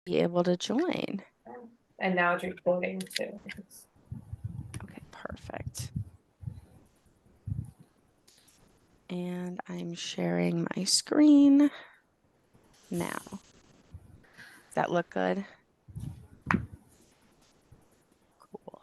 be able to join. And now it's recording too. Okay, perfect. And I'm sharing my screen now. Does that look good? Cool.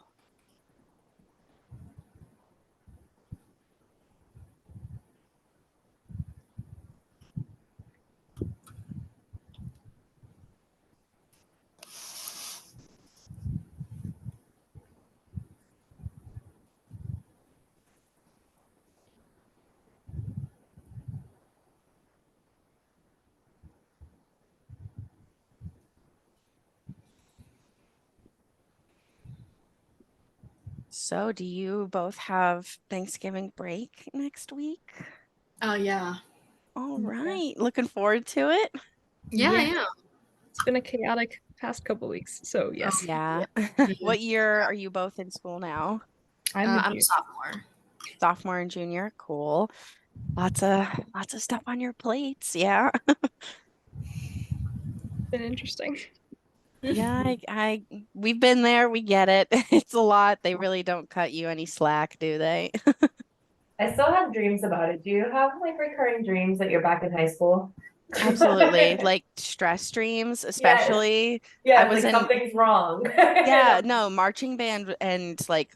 So, do you both have Thanksgiving break next week? Oh, yeah. All Yeah. right. Looking forward to it. Yeah, Yeah. yeah. It's been a chaotic past couple weeks, so yes. Yeah. What year are you both in school now? I'm a I'm a junior. sophomore. Sophomore and junior. Cool. Lots of stuff on your plates. Yeah. It's been interesting. Yeah, we've been there. We get it. It's a lot. They really don't cut you any slack, do they? I still have dreams about it. Do you have like recurring dreams that you're back in high school? Absolutely. Like stress dreams, Yes, especially. I yes, was like in, something's wrong. yeah, no, marching band and like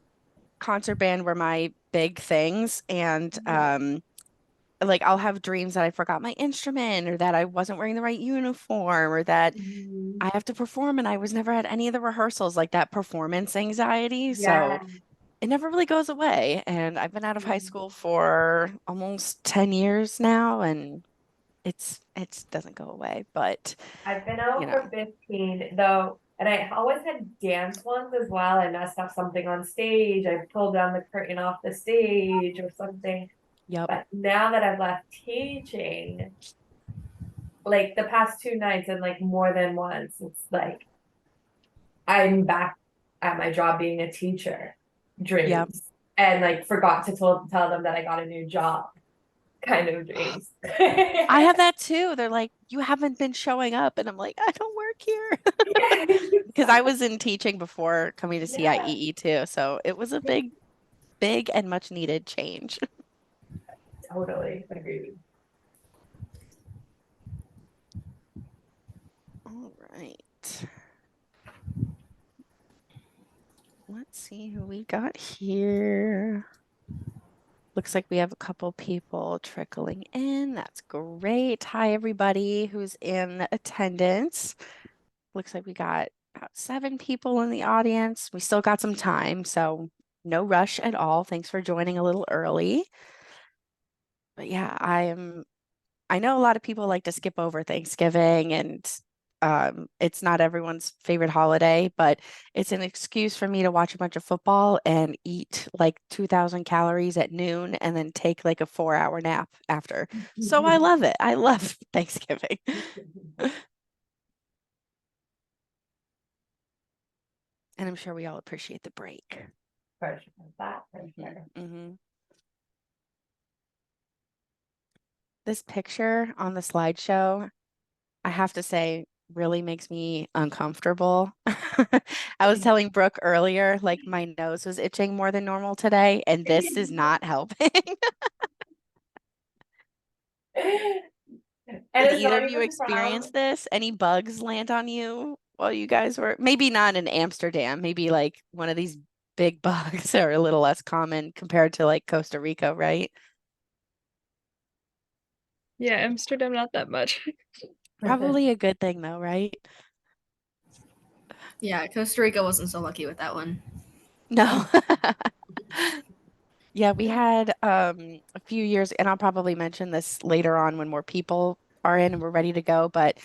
concert band were my big things. And like I'll have dreams that I forgot my instrument or that I wasn't wearing the right uniform or that Mhm. I have to perform and I was never at any of the rehearsals, like that performance anxiety. So Yeah. it never really goes away. And I've been out of high school for almost 10 years now, and it doesn't go away. But, I've been you out know, for 15 though, and I always had dance ones as well. I messed up something on stage. I pulled down the curtain off the stage or something. yep, But now that I've left teaching, like the past 2 nights and like more than once, it's like I'm back at my job being a teacher, yep. dreams, and like forgot to tell them that I got a new job, kind of dreams. I have that too. They're like, you haven't been showing up. And I'm like, I don't work here. Because I was in teaching before coming to Yeah, CIEE too. So it was a big and much needed change. totally agreed. All right. Let's see who we got here. Looks like we have a couple people trickling in. That's great. Hi, everybody who's in attendance. Looks like we got about 7 people in the audience. We still got some time, so no rush at all. Thanks for joining a little early. But yeah, I know a lot of people like to skip over Thanksgiving and it's not everyone's favorite holiday, but it's an excuse for me to watch a bunch of football and eat like 2,000 calories at noon and then take like a 4-hour nap after. So I love it. I love Thanksgiving. And I'm sure we all appreciate the break. For sure, that for Mhm, sure. mhm. This picture on the slideshow, I have to say, really makes me uncomfortable. I was telling Brooke earlier, like my nose was itching more than normal today, and this is not helping. And Did it's either not of you even experience from, this? Any bugs land on you while you guys were, maybe not in Amsterdam, maybe like one of these big bugs are a little less common compared to like Costa Rica, right? Yeah, Amsterdam, not that much. Probably a good thing though, right? Yeah, Costa Rica wasn't so lucky with that one. No. Yeah, we had a few years, and I'll probably mention this later on when more people are in and we're ready to go, but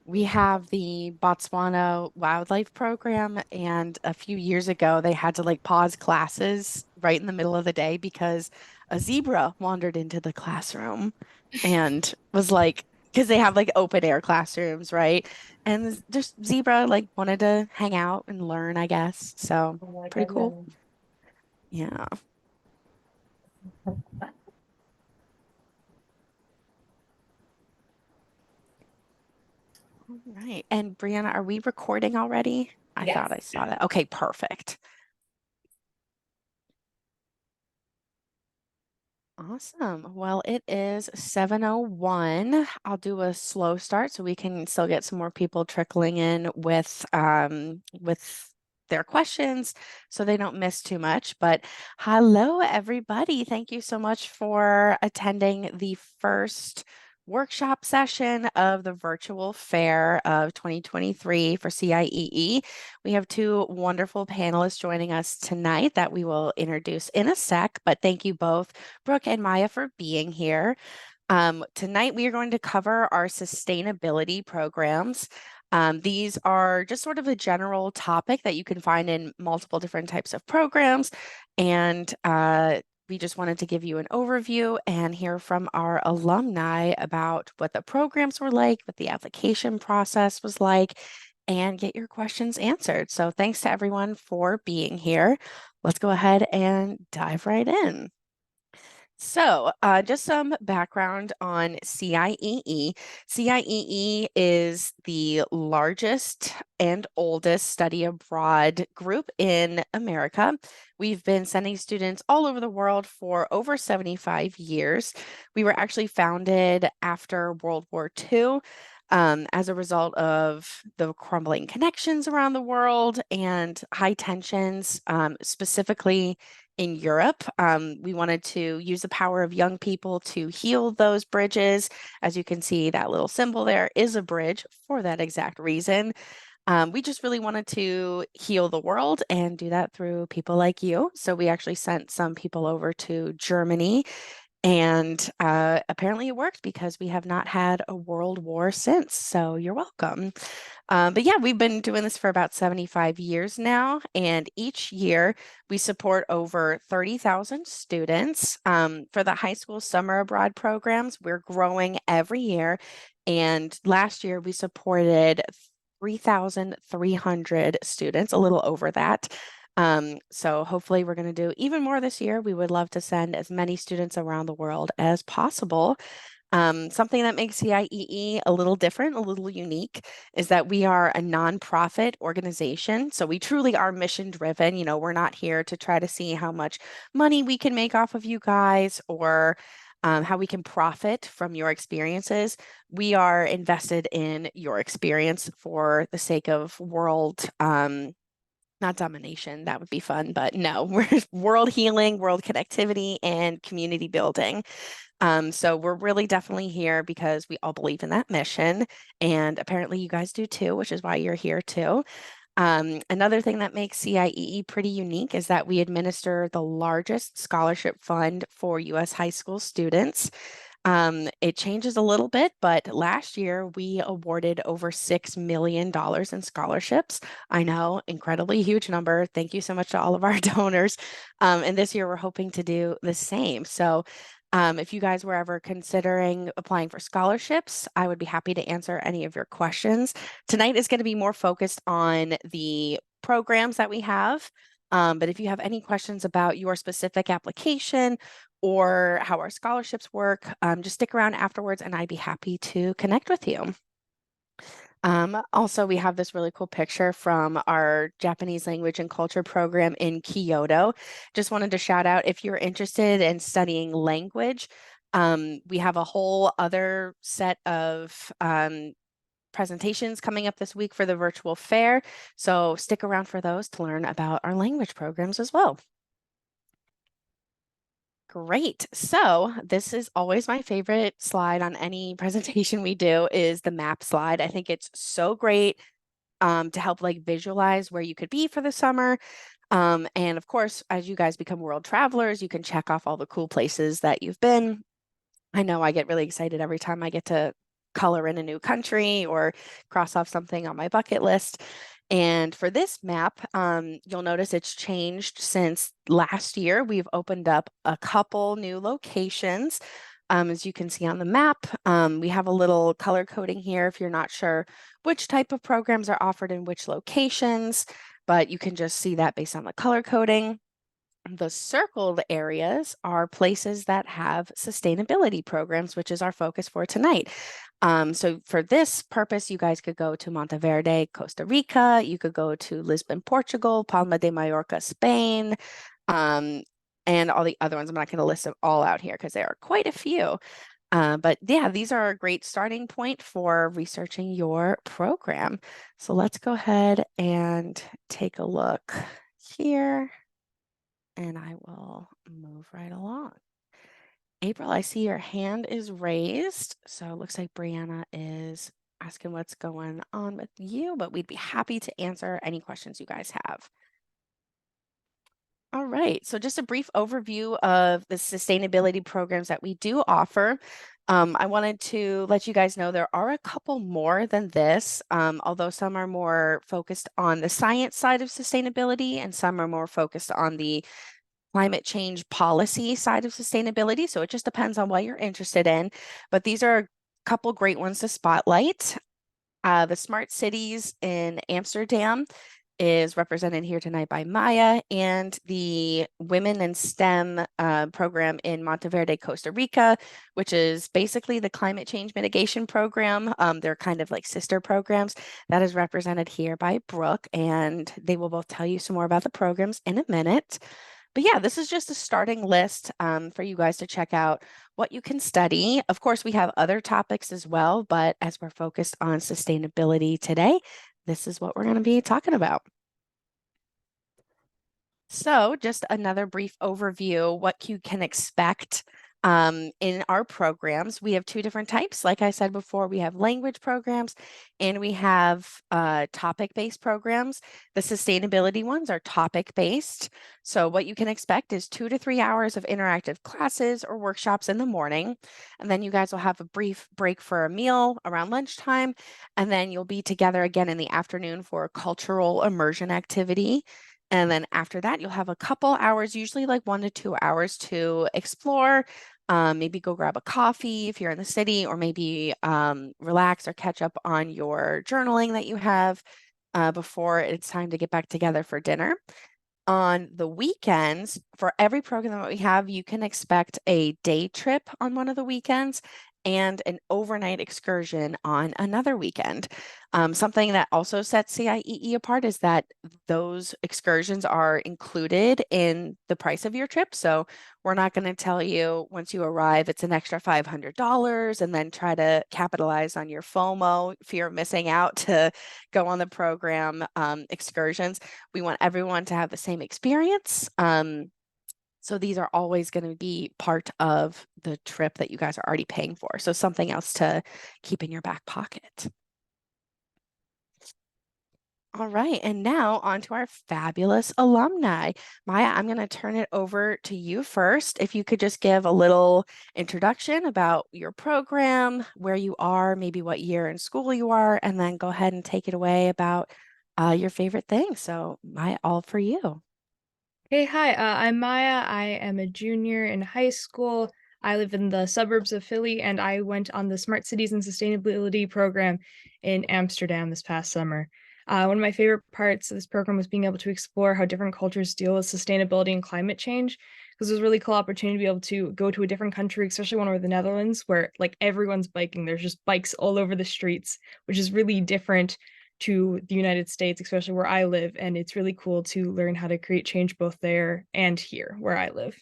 we have the Botswana Wildlife Program, and a few years ago they had to like pause classes right in the middle of the day because a zebra wandered into the classroom and was like, because they have like open air classrooms, right? And just zebra like wanted to hang out and learn, I guess. So oh my pretty cool. goodness. Yeah. All right. And Brianna, are we recording already? I thought I Yes. saw that. Okay, perfect. Awesome. Well, it is 7:01. I'll do a slow start so we can still get some more people trickling in with their questions so they don't miss too much. But hello, everybody. Thank you so much for attending the first workshop session of the virtual fair of 2023 for CIEE. We have two wonderful panelists joining us tonight that we will introduce in a sec, but thank you both, Brooke and Maja, for being here. Tonight, we are going to cover our sustainability programs. These are just sort of a general topic that you can find in multiple different types of programs. And we just wanted to give you an overview and hear from our alumni about what the programs were like, what the application process was like, and get your questions answered. So thanks to everyone for being here. Let's go ahead and dive right in. So, just some background on CIEE. CIEE is the largest and oldest study abroad group in America. We've been sending students all over the world for over 75 years. We were actually founded after World War II. As a result of the crumbling connections around the world and high tensions, specifically in Europe. We wanted to use the power of young people to heal those bridges. As you can see, that little symbol there is a bridge for that exact reason. We just really wanted to heal the world and do that through people like you. So we actually sent some people over to Germany, and apparently it worked because we have not had a world war since. So you're welcome. But yeah, we've been doing this for about 75 years now, and each year we support over 30,000 students. For the high school summer abroad programs, we're growing every year, and last year we supported 3,300 students, a little over that. So hopefully we're going to do even more this year. We would love to send as many students around the world as possible. Something that makes CIEE a little different, a little unique, is that we are a nonprofit organization. So we truly are mission driven. You know, we're not here to try to see how much money we can make off of you guys or how we can profit from your experiences. We are invested in your experience for the sake of world not domination, that would be fun, but no, we're world healing, world connectivity, and community building. So we're really definitely here because we all believe in that mission, and apparently you guys do too, which is why you're here too. Another thing that makes CIEE pretty unique is that we administer the largest scholarship fund for U.S. high school students. It changes a little bit, but last year we awarded over $6 million in scholarships. I know, incredibly huge number. Thank you so much to all of our donors. And this year we're hoping to do the same. So if you guys were ever considering applying for scholarships, I would be happy to answer any of your questions. Tonight is going to be more focused on the programs that we have. But if you have any questions about your specific application or how our scholarships work, just stick around afterwards and I'd be happy to connect with you. Also, we have this really cool picture from our Japanese language and culture program in Kyoto. Just wanted to shout out if you're interested in studying language, we have a whole other set of presentations coming up this week for the virtual fair. So stick around for those to learn about our language programs as well. Great. So this is always my favorite slide on any presentation we do is the map slide. I think it's so great to help like visualize where you could be for the summer. And of course, as you guys become world travelers, you can check off all the cool places that you've been. I know I get really excited every time I get to color in a new country or cross off something on my bucket list. And for this map, you'll notice it's changed since last year. We've opened up a couple new locations. As you can see on the map, we have a little color coding here if you're not sure which type of programs are offered in which locations, but you can just see that based on the color coding. The circled areas are places that have sustainability programs, which is our focus for tonight. So for this purpose, you guys could go to Monteverde, Costa Rica. You could go to Lisbon, Portugal, Palma de Mallorca, Spain, and all the other ones. I'm not going to list them all out here because there are quite a few. But yeah, these are a great starting point for researching your program. So let's go ahead and take a look here, and I will move right along. April, I see your hand is raised. So it looks like Brianna is asking what's going on with you, but we'd be happy to answer any questions you guys have. All right, so just a brief overview of the sustainability programs that we do offer. I wanted to let you guys know there are a couple more than this, although some are more focused on the science side of sustainability and some are more focused on the climate change policy side of sustainability. So it just depends on what you're interested in. But these are a couple great ones to spotlight. The Smart Cities in Amsterdam is represented here tonight by Maja, and the Women in STEM program in Monteverde, Costa Rica, which is basically the climate change mitigation program. They're kind of like sister programs. That is represented here by Brooke, and they will both tell you some more about the programs in a minute. But yeah, this is just a starting list for you guys to check out what you can study. Of course, we have other topics as well, but as we're focused on sustainability today, this is what we're going to be talking about. So just another brief overview, what you can expect in our programs. We have two different types. Like I said before, we have language programs and we have topic-based programs. The sustainability ones are topic-based. So what you can expect is 2 to 3 hours of interactive classes or workshops in the morning. And then you guys will have a brief break for a meal around lunchtime. And then you'll be together again in the afternoon for a cultural immersion activity. And then after that, you'll have a couple hours, usually like 1 to 2 hours to explore. Maybe go grab a coffee if you're in the city, or maybe relax or catch up on your journaling that you have before it's time to get back together for dinner. On the weekends, for every program that we have, you can expect a day trip on one of the weekends and an overnight excursion on another weekend. Something that also sets CIEE apart is that those excursions are included in the price of your trip. So we're not going to tell you once you arrive, it's an extra $500 and then try to capitalize on your FOMO, fear of missing out, to go on the program excursions. We want everyone to have the same experience. So these are always going to be part of the trip that you guys are already paying for. So something else to keep in your back pocket. All right, and now on to our fabulous alumni. Maja, I'm going to turn it over to you first. If you could just give a little introduction about your program, where you are, maybe what year in school you are, and then go ahead and take it away about your favorite thing. So Maja, all for you. Hey, hi, I'm Maya. I am a junior in high school. I live in the suburbs of Philly, and I went on the Smart Cities and Sustainability program in Amsterdam this past summer. One of my favorite parts of this program was being able to explore how different cultures deal with sustainability and climate change, because it was a really cool opportunity to be able to go to a different country, especially one with the Netherlands, where like everyone's biking. There's just bikes all over the streets, which is really different to the United States, especially where I live. And it's really cool to learn how to create change both there and here where I live.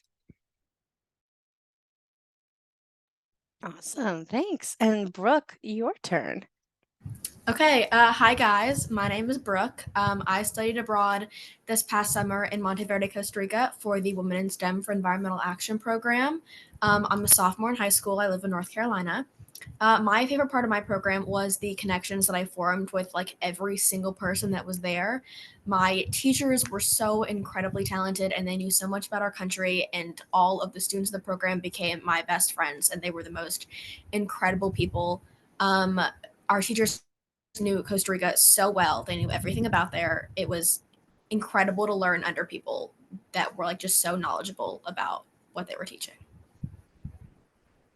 Awesome, thanks. And Brooke, your turn. Okay, hi guys. My name is Brooke. I studied abroad this past summer in Monteverde, Costa Rica for the Women in STEM for Environmental Action program. I'm a sophomore in high school. I live in North Carolina. My favorite part of my program was the connections that I formed with like every single person that was there. My teachers were so incredibly talented and they knew so much about our country, and all of the students in the program became my best friends, and they were the most incredible people. Our teachers knew Costa Rica so well. They knew everything about there. It was incredible to learn under people that were like just so knowledgeable about what they were teaching.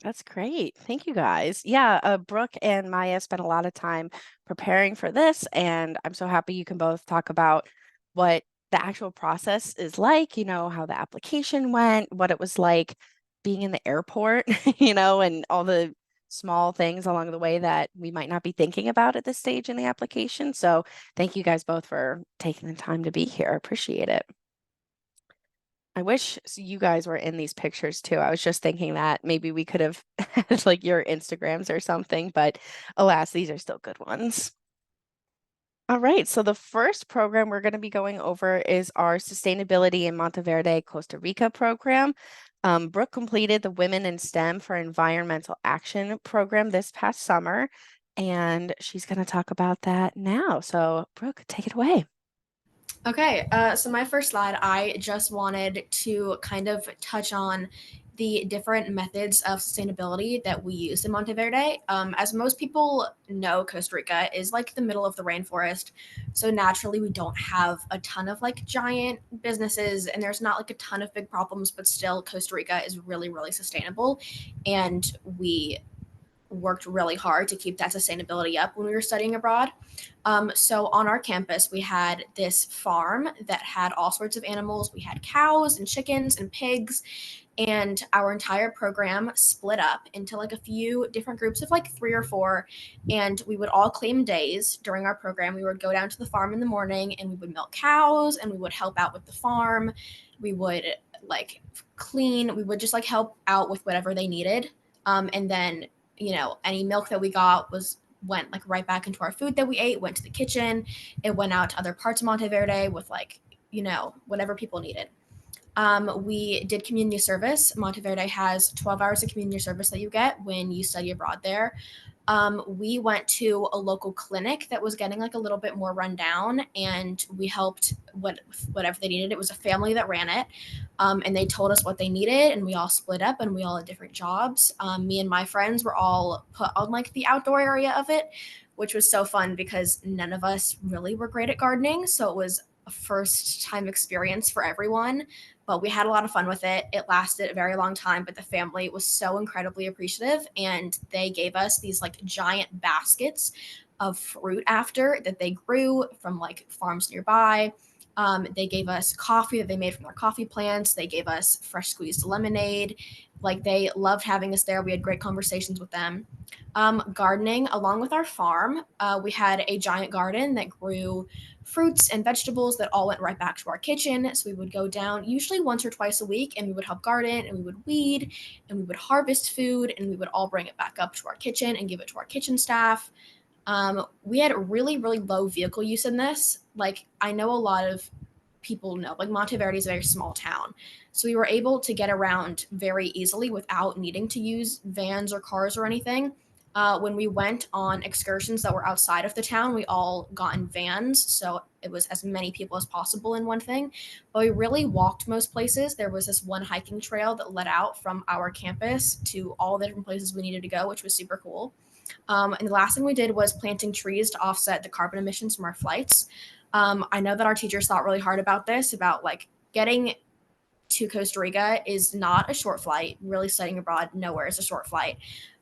That's great. Thank you guys. Yeah, Brooke and Maja spent a lot of time preparing for this, and I'm so happy you can both talk about what the actual process is like, how the application went, what it was like being in the airport, and all the small things along the way that we might not be thinking about at this stage in the application. So thank you guys both for taking the time to be here. I appreciate it. I wish you guys were in these pictures too. I was just thinking that maybe we could have had like your Instagrams or something, but alas, these are still good ones. All right, so the first program we're going to be going over is our Sustainability in Monteverde, Costa Rica program. Brooke completed the Women in STEM for Environmental Action program this past summer, and she's going to talk about that now. So, Brooke, take it away. Okay, so my first slide, I just wanted to kind of touch on the different methods of sustainability that we use in Monteverde. As most people know, Costa Rica is like the middle of the rainforest. So naturally, we don't have a ton of like giant businesses and there's not like a ton of big problems, but still, Costa Rica is really, really sustainable. And we worked really hard to keep that sustainability up when we were studying abroad. So on our campus, we had this farm that had all sorts of animals. We had cows and chickens and pigs, and our entire program split up into like a few different groups of like 3 or 4, and we would all claim days during our program. We would go down to the farm in the morning and we would milk cows and we would help out with the farm. We would like clean, we would just like help out with whatever they needed. And then any milk that we got went like right back into our food that we ate, went to the kitchen. It went out to other parts of Monteverde with like, whatever people needed. We did community service. Monteverde has 12 hours of community service that you get when you study abroad there. We went to a local clinic that was getting like a little bit more rundown, and we helped whatever they needed. It was a family that ran it, and they told us what they needed, and we all split up, and we all had different jobs. Me and my friends were all put on like the outdoor area of it, which was so fun because none of us really were great at gardening, so it was a first time experience for everyone, but we had a lot of fun with it. It lasted a very long time, but the family was so incredibly appreciative, and they gave us these like giant baskets of fruit after that they grew from like farms nearby. They gave us coffee that they made from their coffee plants. They gave us fresh squeezed lemonade. Like they loved having us there. We had great conversations with them. Gardening along with our farm, we had a giant garden that grew fruits and vegetables that all went right back to our kitchen. So we would go down usually once or twice a week and we would help garden and we would weed and we would harvest food and we would all bring it back up to our kitchen and give it to our kitchen staff. We had really, really low vehicle use in this. Like, I know a lot of people know, like, Monteverde is a very small town. So we were able to get around very easily without needing to use vans or cars or anything. When we went on excursions that were outside of the town, we all got in vans. So it was as many people as possible in one thing. But we really walked most places. There was this one hiking trail that led out from our campus to all the different places we needed to go, which was super cool. And the last thing we did was planting trees to offset the carbon emissions from our flights. I know that our teachers thought really hard about this, about like getting to Costa Rica is not a short flight. Really studying abroad, nowhere is a short flight.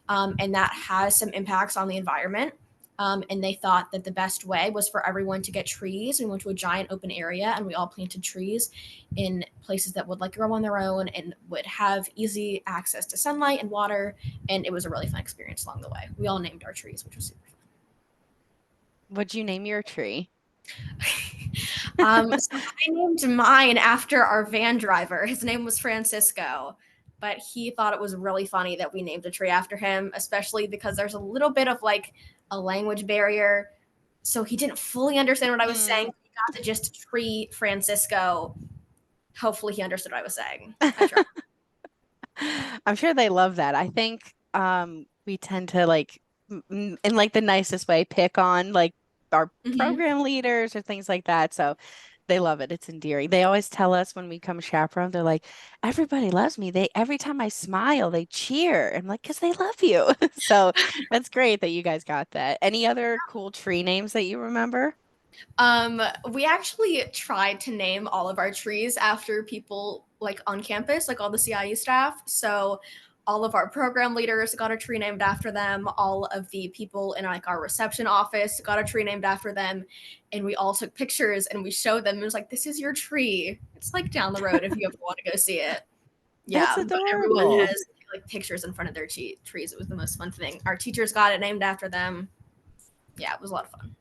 And that has some impacts on the environment. And they thought that the best way was for everyone to get trees. We went to a giant open area and we all planted trees in places that would like grow on their own and would have easy access to sunlight and water. And it was a really fun experience along the way. We all named our trees, which was super What'd you name your tree? so I named mine after our van driver. His name was Francisco, but he thought it was really funny that we named a tree after him, especially because there's a little bit of like a language barrier. So he didn't fully understand what I was saying. He got the gist tree Francisco. Hopefully he understood what I was saying. I tried. I'm sure they love that. I think we tend to like in like the nicest way pick on like our Mhm. program leaders or things like that. So they love it. It's endearing. They always tell us when we come chaperone, they're like, everybody loves me. They every time I smile, they cheer. I'm like, because they love you. So that's great that you guys got that. Any other cool tree names that you remember? We actually tried to name all of our trees after people like on campus, like all the CIE staff. So all of our program leaders got a tree named after them. All of the people in like our reception office got a tree named after them. And we all took pictures and we showed them. It was like, this is your tree. It's like down the road if you ever want to go see it. That's Yeah, but everyone adorable. has like pictures in front of their trees. It was the most fun thing. Our teachers got it named after them. Yeah, it was a lot of fun.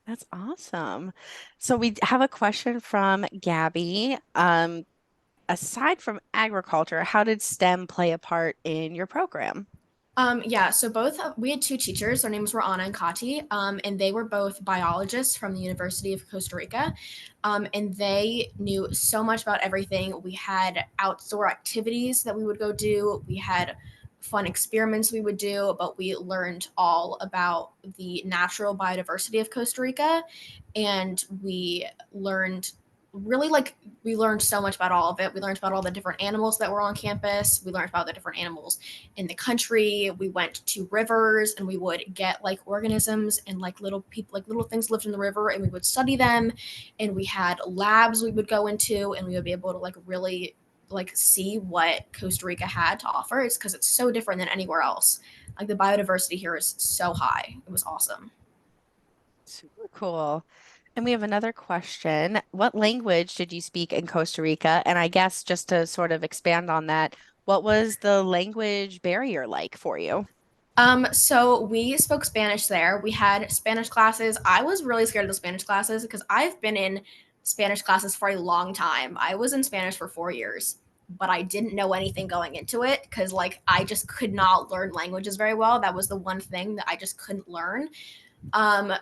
That's awesome. So we have a question from Gabby. Aside from agriculture, how did STEM play a part in your program? Yeah, so we had two teachers. Their names were Anna and Kati, and they were both biologists from the University of Costa Rica, and they knew so much about everything. We had outdoor activities that we would go do. We had fun experiments we would do, but we learned all about the natural biodiversity of Costa Rica, and really we learned so much about all of it. We learned about all the different animals that were on campus. We learned about the different animals in the country. We went to rivers and we would get like organisms and like little people, like little things lived in the river, and we would study them. And we had labs we would go into, and we would be able to like really like see what Costa Rica had to offer. It's because it's so different than anywhere else. Like the biodiversity here is so high. It was awesome. Super cool. And we have another question. What language did you speak in Costa Rica? And I guess just to sort of expand on that, what was the language barrier like for you? So we spoke Spanish there. We had Spanish classes. I was really scared of the Spanish classes because I've been in Spanish classes for a long time. I was in Spanish for 4 years, but I didn't know anything going into it because like I just could not learn languages very well. That was the one thing that I just couldn't learn. Um,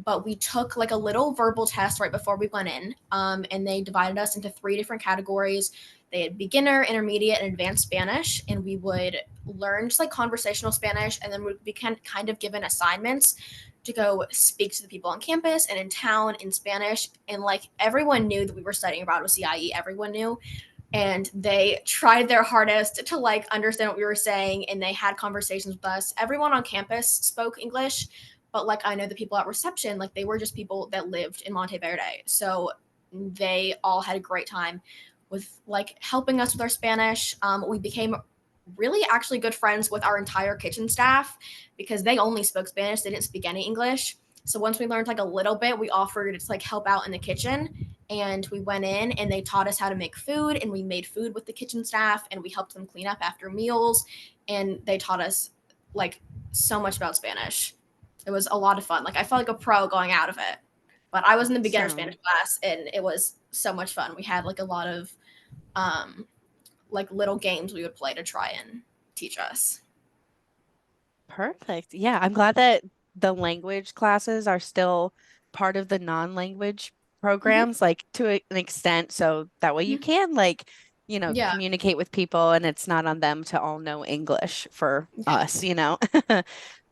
but we took like a little verbal test right before we went in, and they divided us into three different categories. They had beginner, intermediate, and advanced Spanish, and we would learn just like conversational Spanish, and then we'd be kind of given assignments to go speak to the people on campus and in town in Spanish. And like everyone knew that we were studying abroad with CIE, everyone knew, and they tried their hardest to like understand what we were saying, and they had conversations with us. Everyone on campus spoke English, but like I know the people at reception, like they were just people that lived in Monteverde, so they all had a great time with like helping us with our Spanish. We became really actually good friends with our entire kitchen staff because they only spoke Spanish, they didn't speak any English. So once we learned like a little bit, we offered to like help out in the kitchen, and we went in and they taught us how to make food, and we made food with the kitchen staff, and we helped them clean up after meals, and they taught us like so much about Spanish. It was a lot of fun. Like I felt like a pro going out of it. But I was in the beginner Awesome. Spanish class and it was so much fun. We had like a lot of um like little games we would play to try and teach us. Perfect. Yeah, I'm glad that the language classes are still part of the non-language Mhm. programs, like to an extent, so that way you Mhm. can like, Yeah. communicate with people and it's not on them to all know English for Yeah. us.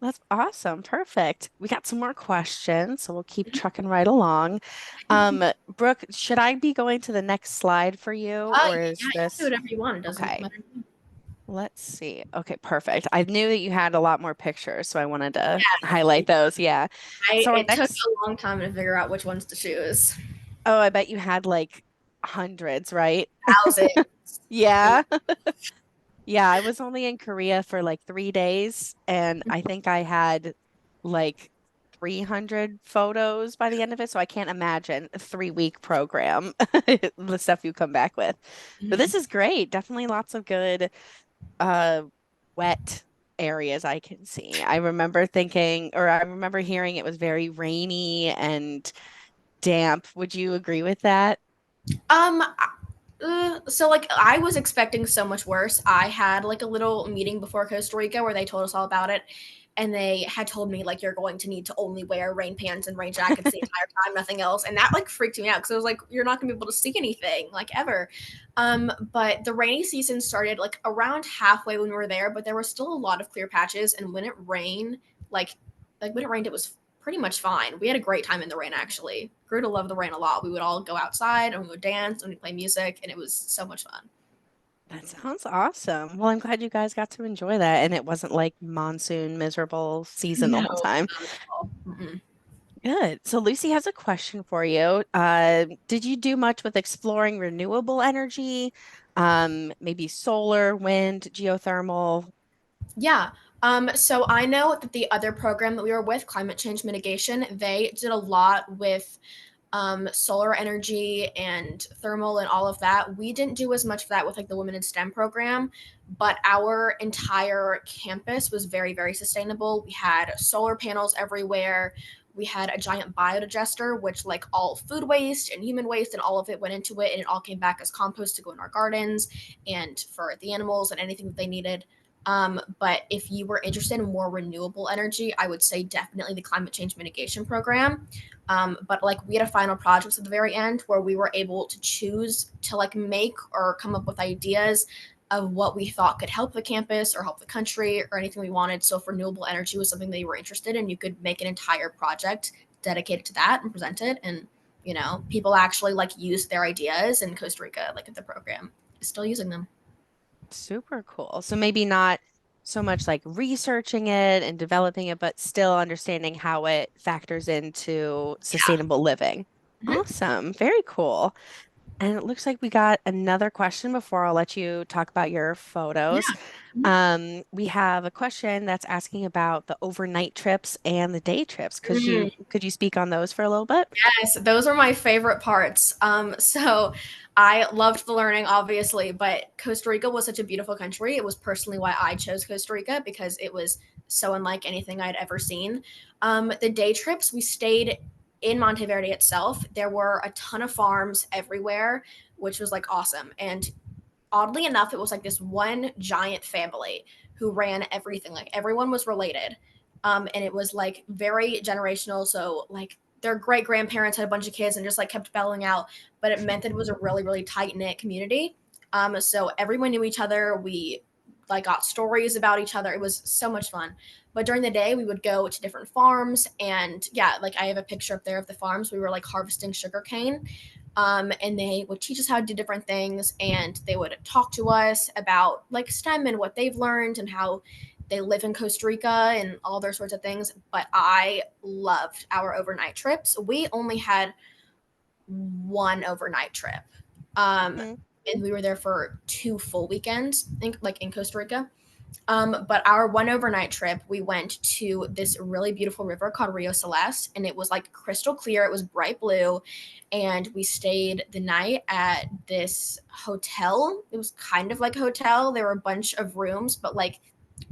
That's awesome. Perfect. We got some more questions, so we'll keep trucking right along. Um, Brooke, should I be going to the next slide for you, or Yeah, is you can do this whatever you want. It doesn't okay? matter. Let's see. Okay, perfect. I knew that you had a lot more pictures, so I wanted to Yes. highlight those. Yeah. So our It took next, a long time to figure out which ones to choose. oh, I bet you had like hundreds, right? Thousands. Yeah. Yeah, I was only in Korea for like 3 days, and I think I had like 300 photos by the end of it. So I can't imagine a 3-week program, the stuff you come back with. But this Mhm. is great. Definitely lots of good uh wet areas I can see. I remember thinking, or I remember hearing it was very rainy and damp. Would you agree with that? Um, so like I was expecting so much worse. I had like a little meeting before Costa Rica where they told us all about it, and they had told me like you're going to need to only wear rain pants and rain jackets the entire time, nothing else, and that like freaked me out because I was like, you're not gonna be able to see anything like ever. But the rainy season started like around halfway when we were there, but there were still a lot of clear patches, and when it rained, like when it rained, it was pretty much fine. We had a great time in the rain, actually. Grew to love the rain a lot. We would all go outside and we would dance and we'd play music, and it was so much fun. That sounds awesome. Well, I'm glad you guys got to enjoy that and it wasn't like monsoon, miserable season the No, whole time. not at all. Mm-mm. Good. So Lucy has a question for you. Did you do much with exploring renewable energy? maybe solar, wind, geothermal? Yeah. So I know that the other program that we were with, climate change mitigation, they did a lot with solar energy and thermal and all of that. We didn't do as much of that with like the Women in STEM program, but our entire campus was very, very sustainable. We had solar panels everywhere. We had a giant biodigester, which like all food waste and human waste and all of it went into it, and it all came back as compost to go in our gardens and for the animals and anything that they needed. But if you were interested in more renewable energy, I would say definitely the climate change mitigation program. But like we had a final project at the very end where we were able to choose to like make or come up with ideas of what we thought could help the campus or help the country or anything we wanted. So if renewable energy was something that you were interested in, you could make an entire project dedicated to that and present it. And people actually like use their ideas in Costa Rica, like the program is still using them. Super cool. So maybe not so much like researching it and developing it, but still understanding how it factors into sustainable living. Mhm. Awesome. Very cool. And it looks like we got another question before I'll let you talk about your photos. Mhm. We have a question that's asking about the overnight trips and the day trips. Mm. Could you speak on those for a little bit? Yes, those are my favorite parts. So I loved the learning, obviously, but Costa Rica was such a beautiful country. It was personally why I chose Costa Rica because it was so unlike anything I'd ever seen. The day trips, we stayed in Monteverde itself. There were a ton of farms everywhere, which was like awesome. And oddly enough, it was like this one giant family who ran everything. Like everyone was related. And it was like very generational. So like their great grandparents had a bunch of kids and just like kept belling out, but it meant that it was a really, really tight knit community. So everyone knew each other. We like got stories about each other. It was so much fun. But during the day, we would go to different farms, and yeah, like I have a picture up there of the farms. We were like harvesting sugar cane, and they would teach us how to do different things, and they would talk to us about like STEM and what they've learned and how they live in Costa Rica and all their sorts of things. But I loved our overnight trips. We only had one overnight trip. Um, Mhm. and we were there for 2 full weekends, like in Costa Rica. But our one overnight trip, we went to this really beautiful river called Rio Celeste, and it was like crystal clear. It was bright blue, and we stayed the night at this hotel. It was kind of like a hotel. There were a bunch of rooms, but like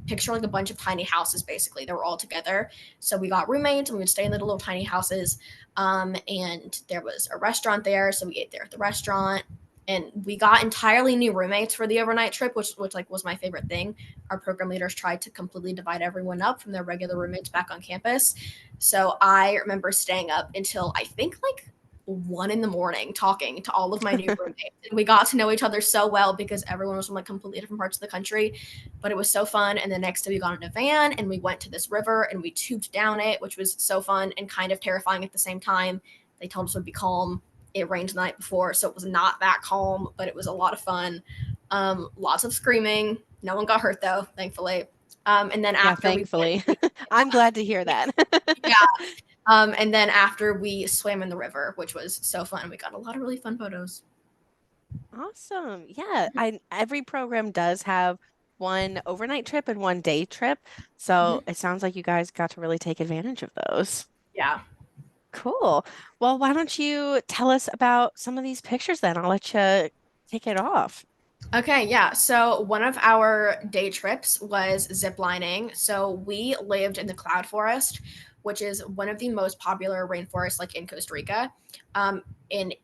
picture like a bunch of tiny houses basically. They were all together. So we got roommates and we would stay in the little tiny houses. And there was a restaurant there, so we ate there at the restaurant. And we got entirely new roommates for the overnight trip, which like was my favorite thing. Our program leaders tried to completely divide everyone up from their regular roommates back on campus. So I remember staying up until I think like 1 in the morning talking to all of my new roommates. And we got to know each other so well because everyone was from like completely different parts of the country. But it was so fun. And the next day we got in a van and we went to this river and we tubed down it, which was so fun and kind of terrifying at the same time. They told us it would be calm. It rained the night before, so it was not that calm, but it was a lot of fun. Lots of screaming. No one got hurt though, thankfully. And then Yeah, after we thankfully. I'm glad to hear that. yeah, and then after we swam in the river, which was so fun. We got a lot of really fun photos. Awesome. Yeah, every program does have one overnight trip and one day trip. So Mhm. it sounds like you guys got to really take advantage of those. Yeah. Cool. Well, why don't you tell us about some of these pictures then? I'll let you kick it off. Okay, yeah. So one of our day trips was zip lining. So we lived in the cloud forest, which is one of the most popular rainforests like in Costa Rica. And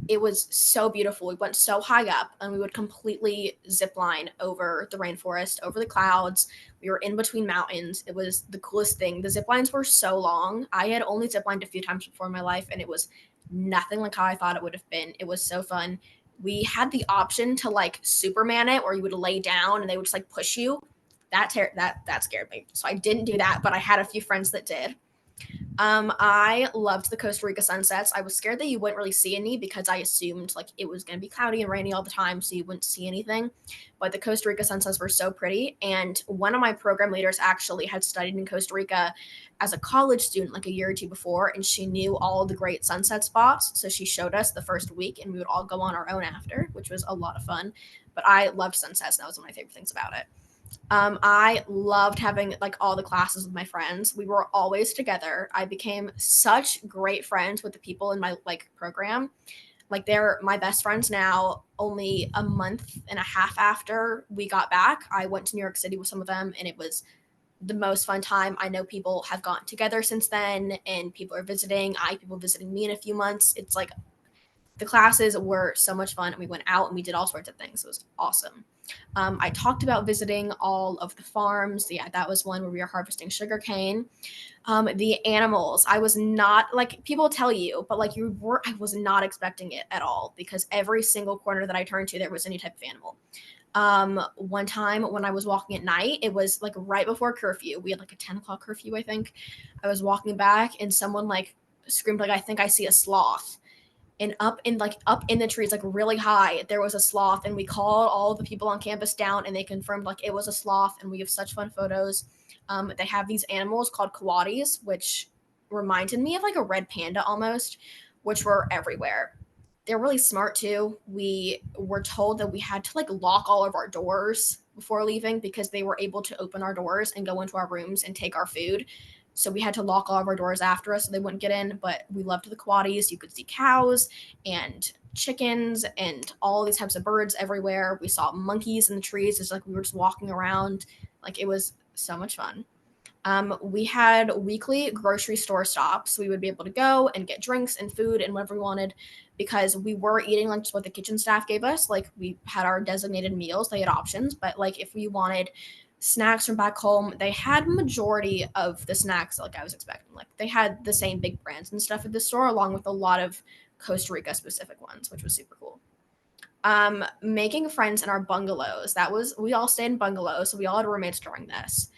it was so beautiful. We went so high up and we would completely zip line over the rainforest, over the clouds. We were in between mountains. It was the coolest thing. The zip lines were so long. I had only zip lined a few times before in my life, and it was nothing like how I thought it would have been. It was so fun. We had the option to like Superman it, or you would lay down and they would just like push you. That scared me. So I didn't do that, but I had a few friends that did. I loved the Costa Rica sunsets. I was scared that you wouldn't really see any because I assumed like it was going to be cloudy and rainy all the time, so you wouldn't see anything. But the Costa Rica sunsets were so pretty. And one of my program leaders actually had studied in Costa Rica as a college student like a year or two before, and she knew all the great sunset spots. So she showed us the first week, and we would all go on our own after, which was a lot of fun. But I loved sunsets, and that was one of my favorite things about it. I loved having like all the classes with my friends. We were always together. I became such great friends with the people in my like program. Like they're my best friends now. Only a month and a half after we got back, I went to New York City with some of them, and it was the most fun time. I know people have gotten together since then, and people are visiting. I have people visiting me in a few months. It's like the classes were so much fun, and we went out and we did all sorts of things. It was awesome. I talked about visiting all of the farms. Yeah, that was one where we were harvesting sugarcane. The animals, I was not like people tell you, but like you were, I was not expecting it at all because every single corner that I turned to, there was any type of animal. One time when I was walking at night, it was like right before curfew. We had like a 10 o'clock curfew, I think. I was walking back and someone like screamed like, I think I see a sloth. And up in the trees like really high there was a sloth, and we called all the people on campus down and they confirmed like it was a sloth, and we have such fun photos. They have these animals called coatis, which reminded me of like a red panda almost, which were everywhere. They're really smart too. We were told that we had to like lock all of our doors before leaving because they were able to open our doors and go into our rooms and take our food. So we had to lock all of our doors after us so they wouldn't get in. But we loved the coatis. You could see cows and chickens and all these types of birds everywhere. We saw monkeys in the trees. It's like we were just walking around. Like it was so much fun. We had weekly grocery store stops. We would be able to go and get drinks and food and whatever we wanted because we were eating like just what the kitchen staff gave us. Like we had our designated meals, they had options, but like if we wanted snacks from back home, they had majority of the snacks like I was expecting. Like they had the same big brands and stuff at the store along with a lot of Costa Rica specific ones, which was super cool. Making friends in our bungalows. That was we all stayed in bungalows, so we all had roommates during this.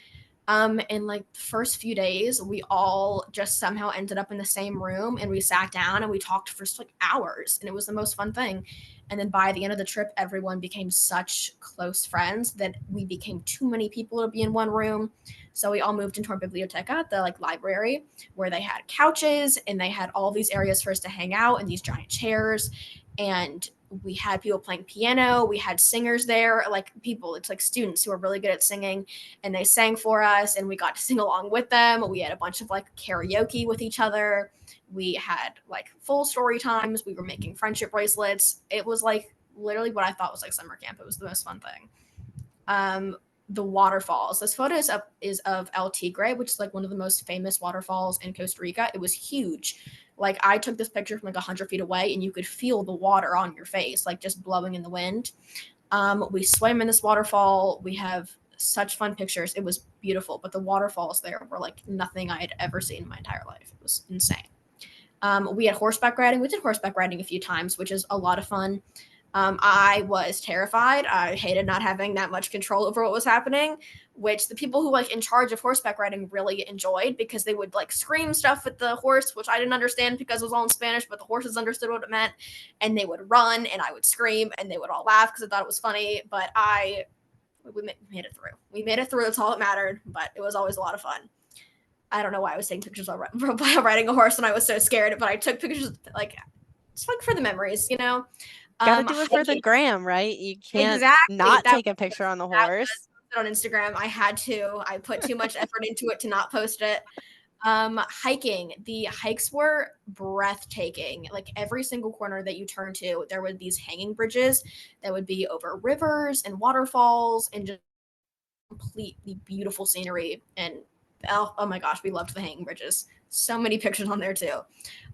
In like the first few days, we all just somehow ended up in the same room and we sat down and we talked for just like hours, and it was the most fun thing. And then by the end of the trip, everyone became such close friends that we became too many people to be in one room. So we all moved into our biblioteca, the like library, where they had couches and they had all these areas for us to hang out and these giant chairs. And we had people playing piano. We had singers there, like people, it's like students who are really good at singing, and they sang for us and we got to sing along with them. We had a bunch of like karaoke with each other. We had like full story times. We were making friendship bracelets. It was like literally what I thought was like summer camp. It was the most fun thing. The waterfalls. This photo is of El Tigre, which is like one of the most famous waterfalls in Costa Rica. It was huge. Like I took this picture from like 100 feet away, and you could feel the water on your face, like just blowing in the wind. We swam in this waterfall. We have such fun pictures. It was beautiful, but the waterfalls there were like nothing I had ever seen in my entire life. It was insane. We had horseback riding. We did horseback riding a few times, which is a lot of fun. I was terrified. I hated not having that much control over what was happening, which the people who like in charge of horseback riding really enjoyed because they would like scream stuff at the horse, which I didn't understand because it was all in Spanish, but the horses understood what it meant. And they would run and I would scream and they would all laugh because I thought it was funny. But we made it through. We made it through. That's all that mattered. But it was always a lot of fun. I don't know why I was taking pictures of riding a horse when I was so scared, but I took pictures like it's fun for the memories, you know. Gotta do it for the Hiking. gram, right? You can't Exactly. not take a picture on the horse. On Instagram. I had to. I put too much effort into it to not post it. Hiking. The hikes were breathtaking. Like every single corner that you turn to, there were these hanging bridges that would be over rivers and waterfalls and just completely beautiful scenery. And oh my gosh, we loved the hanging bridges. So many pictures on there too.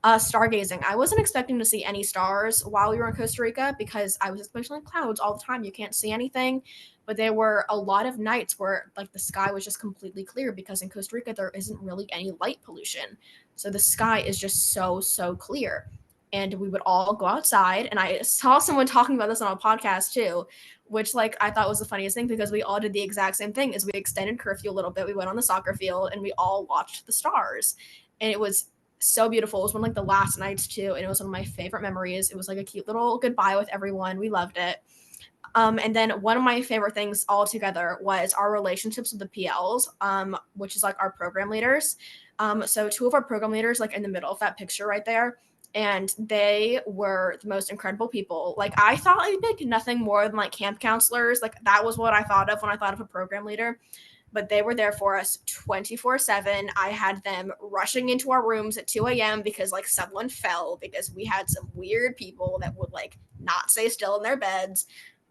Stargazing. I wasn't expecting to see any stars while we were in Costa Rica because I was expecting clouds all the time. You can't see anything. But there were a lot of nights where like the sky was just completely clear because in Costa Rica there isn't really any light pollution. So the sky is just so clear. And we would all go outside. And I saw someone talking about this on a podcast too, which like I thought was the funniest thing because we all did the exact same thing. Is we extended curfew a little bit. We went on the soccer field and we all watched the stars. and it was so beautiful. It was one of like the last nights too, and it was one of my favorite memories. It was like a cute little goodbye with everyone. We loved it. And then one of my favorite things altogether was our relationships with the PLs, which is like our program leaders. So two of our program leaders, like in the middle of that picture right there, and they were the most incredible people. Like I thought I'd pick nothing more than like camp counselors. Like that was what I thought of when I thought of a program leader. But they were there for us 24/7. I had them rushing into our rooms at 2 a.m. because like someone fell because we had some weird people that would like not stay still in their beds.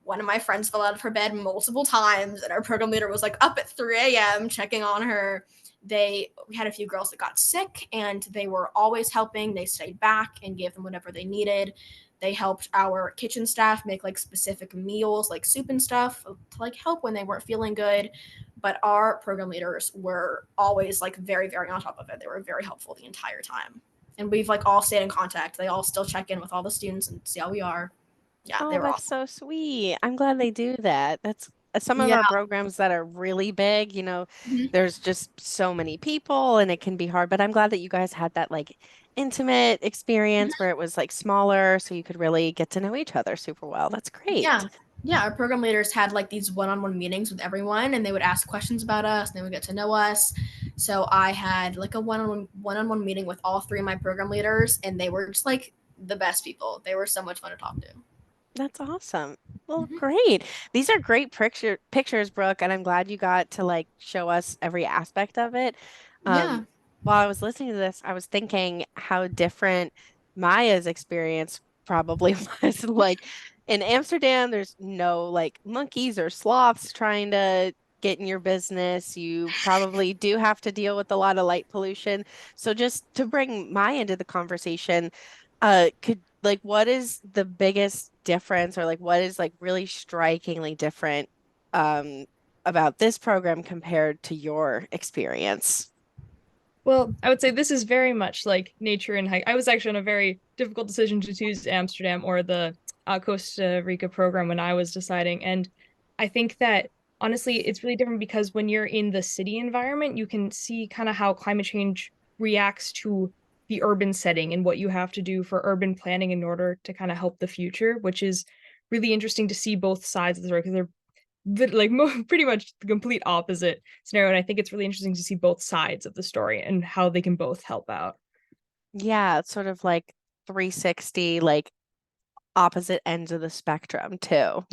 One of my friends fell out of her bed multiple times, and our program leader was like up at 3 a.m. checking on her. We had a few girls that got sick, and they were always helping. They stayed back and gave them whatever they needed. They helped our kitchen staff make like specific meals, like soup and stuff, to like help when they weren't feeling good. But our program leaders were always like very, very on top of it. They were very helpful the entire time. And we've like all stayed in contact. They all still check in with all the students and see how we are. Yeah, they Oh, were that's awesome. so sweet. I'm glad they do that. That's some of Yeah. our programs that are really big, Mhm. there's just so many people and it can be hard, but I'm glad that you guys had that like intimate experience where it was like smaller so you could really get to know each other super well. That's Yeah. great. Yeah. Our program leaders had like these one on one meetings with everyone, and they would ask questions about us and they would get to know us. So I had like a one on one meeting with all three of my program leaders, and they were just like the best people. They were so much fun to talk to. That's awesome. Well, Mhm. great. These are great pictures, Brooke, and I'm glad you got to like show us every aspect of it. Um, Yeah. while I was listening to this, I was thinking how different Maya's experience probably was. Like in Amsterdam, there's no like monkeys or sloths trying to get in your business. You probably do have to deal with a lot of light pollution. So just to bring Maya into the conversation, could like what is the biggest difference or like what is like really strikingly different um about this program compared to your experience? Well, I would say this is very much like nature and hike. I was actually on a very difficult decision to choose Amsterdam or the Costa Rica program when I was deciding. And I think that honestly, it's really different because when you're in the city environment, you can see kind of how climate change reacts to the urban setting and what you have to do for urban planning in order to kind of help the future, which is really interesting to see both sides of the story because they're like pretty much the complete opposite scenario. And I think it's really interesting to see both sides of the story and how they can both help out. Yeah, it's sort of like 360, like opposite ends of the spectrum too.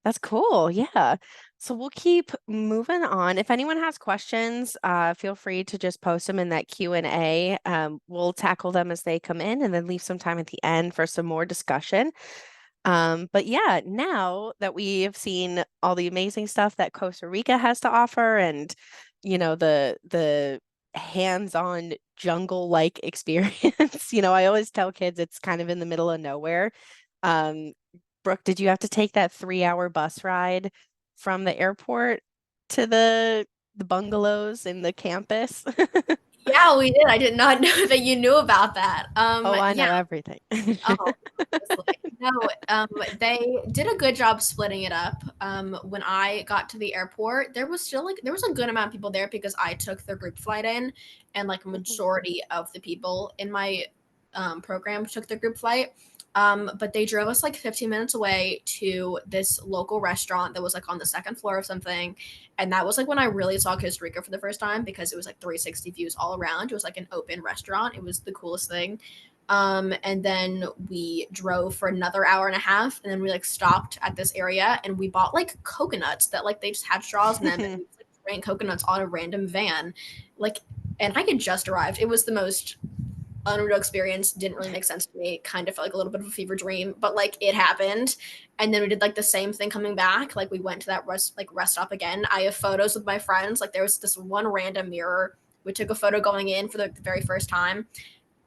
That's cool. Yeah. So we'll keep moving on. If anyone has questions, feel free to just post them in that Q&A. We'll tackle them as they come in and then leave some time at the end for some more discussion. But yeah, now that we have seen all the amazing stuff that Costa Rica has to offer and the hands-on jungle-like experience, I always tell kids it's kind of in the middle of nowhere. Um, Brooke, did you have to take that 3-hour bus ride from the airport to the bungalows in the campus? Yeah, we did. I did not know that you knew about that. Oh, I Yeah. know everything. Oh, obviously. No, they did a good job splitting it up. When I got to the airport, there was a good amount of people there because I took the group flight in, and like a Mhm. majority of the people in my program took the group flight. But they drove us like 15 minutes away to this local restaurant that was like on the second floor of something. And that was like when I really saw Costa Rica for the first time because it was like 360 views all around. It was like an open restaurant. It was the coolest thing. And then we drove for another hour and a half, and then we like stopped at this area and we bought like coconuts that like they just had straws in them, and we just, like, drank coconuts on a random van. Like, and I had just arrived. It was the most unreal experience. Didn't really make sense to me. Kind of felt like a little bit of a fever dream, but like it happened. And then we did like the same thing coming back. Like we went to that rest stop again. I have photos with my friends. Like there was this one random mirror. We took a photo going in for the very first time,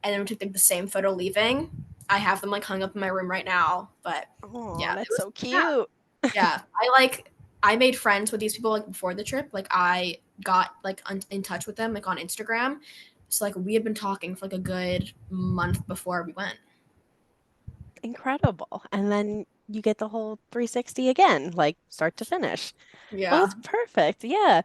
and then we took like the same photo leaving. I have them like hung up in my room right now. But Oh, yeah, it that's was so cute. yeah. I made friends with these people like before the trip. Like I got like in touch with them like on Instagram. So like we had been talking for like a good month before we went. Incredible. And then you get the whole 360 again, like start to finish. Well, Yeah. that's perfect. Yeah.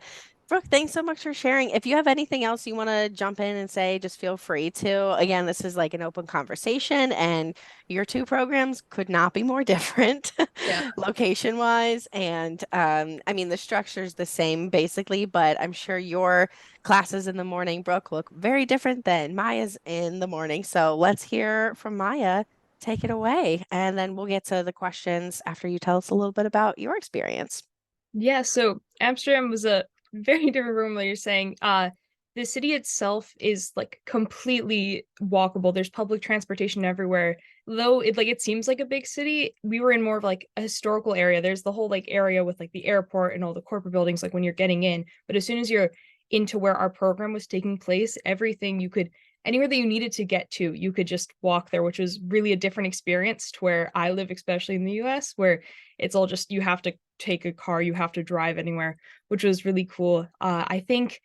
Brooke, thanks so much for sharing. If you have anything else you want to jump in and say, just feel free to. Again, this is like an open conversation, and your two programs could not be more different Yeah. location wise. And I mean, the structure is the same basically, but I'm sure your classes in the morning, Brooke, look very different than Maya's in the morning. So let's hear from Maya. Take it away, and then we'll get to the questions after you tell us a little bit about your experience. Yeah, so Amsterdam was a very different from what you're saying. The city itself is like completely walkable. There's public transportation everywhere. Though it seems like a big city, we were in more of like a historical area. There's the whole like area with like the airport and all the corporate buildings like when you're getting in. But as soon as you're into where our program was taking place, everything you could anywhere that you needed to get to, you could just walk there, which was really a different experience to where I live, especially in the US, where it's all just you have to take a car, you have to drive anywhere, which was really cool. I think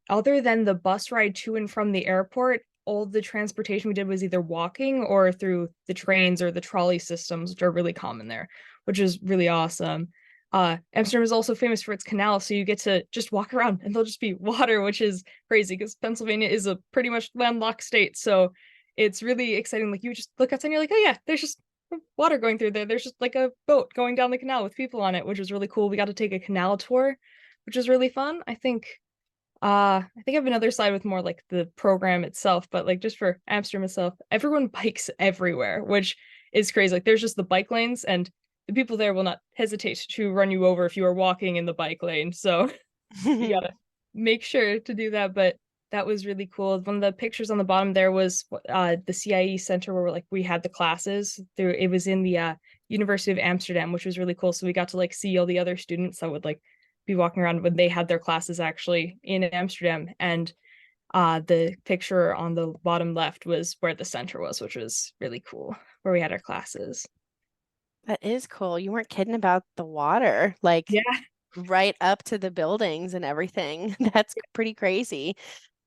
other than the bus ride to and from the airport, all the transportation we did was either walking or through the trains or the trolley systems, which are really common there, which is really awesome. Amsterdam is also famous for its canal, so you get to just walk around and there'll just be water, which is crazy because Pennsylvania is a pretty much landlocked state. So it's really exciting. Like you just look outside and you're like, oh yeah, there's just water going through there. There's just like a boat going down the canal with people on it, which was really cool. We got to take a canal tour, which was really fun. I think I have another slide with more like the program itself, but like just for Amsterdam itself, everyone bikes everywhere, which is crazy. Like there's just the bike lanes and the people there will not hesitate to run you over if you are walking in the bike lane. So you gotta make sure to do that. But that was really cool. One of the pictures on the bottom there was the CIE center where we had the classes through. It was in the University of Amsterdam, which was really cool. So we got to like see all the other students that would like be walking around when they had their classes actually in Amsterdam. And the picture on the bottom left was where the center was, which was really cool, where we had our classes. That is cool. You weren't kidding about the water, like Yeah. right up to the buildings and everything. That's pretty crazy.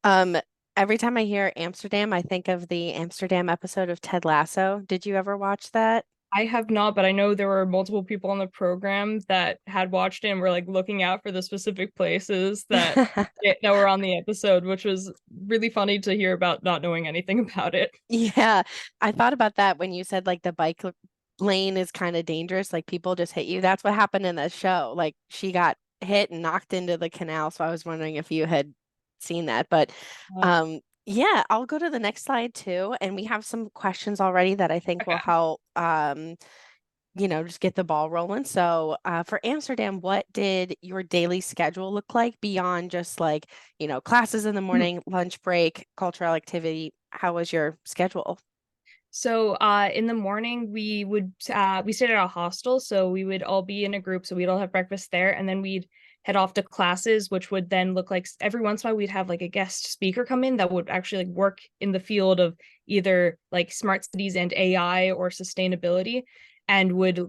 Um, every time I hear Amsterdam, I think of the Amsterdam episode of Ted Lasso. Did you ever watch that? I have not, but I know there were multiple people on the program that had watched it and were like looking out for the specific places that were on the episode, which was really funny to hear about not knowing anything about it. Yeah, I thought about that when you said like the lane is kind of dangerous, like people just hit you. That's what happened in the show. Like she got hit and knocked into the canal. So I was wondering if you had seen that. But Uh, yeah, I'll go to the next slide too. And we have some questions already that I think will okay. help just get the ball rolling. So for Amsterdam, what did your daily schedule look like beyond just like, classes in the morning, lunch break, cultural activity? How was your schedule? So in the morning we stayed at a hostel, so we would all be in a group, so we'd all have breakfast there, and then we'd head off to classes, which would then look like every once in a while we'd have like a guest speaker come in that would actually like work in the field of either like smart cities and AI or sustainability, and would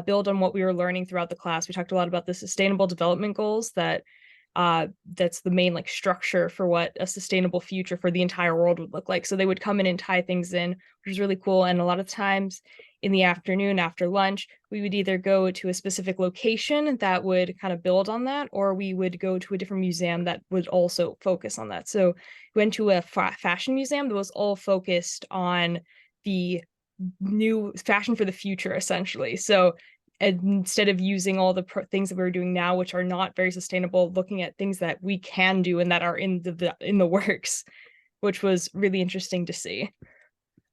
build on what we were learning throughout the class. We talked a lot about the sustainable development goals that's the main like structure for what a sustainable future for the entire world would look like. So they would come in and tie things in, which is really cool. And a lot of times in the afternoon after lunch, we would either go to a specific location that would kind of build on that, or we would go to a different museum that would also focus on that. So we went to a fashion museum that was all focused on the new fashion for the future, essentially. So instead of using all the things that we're doing now, which are not very sustainable, looking at things that we can do and that are in the works, which was really interesting to see.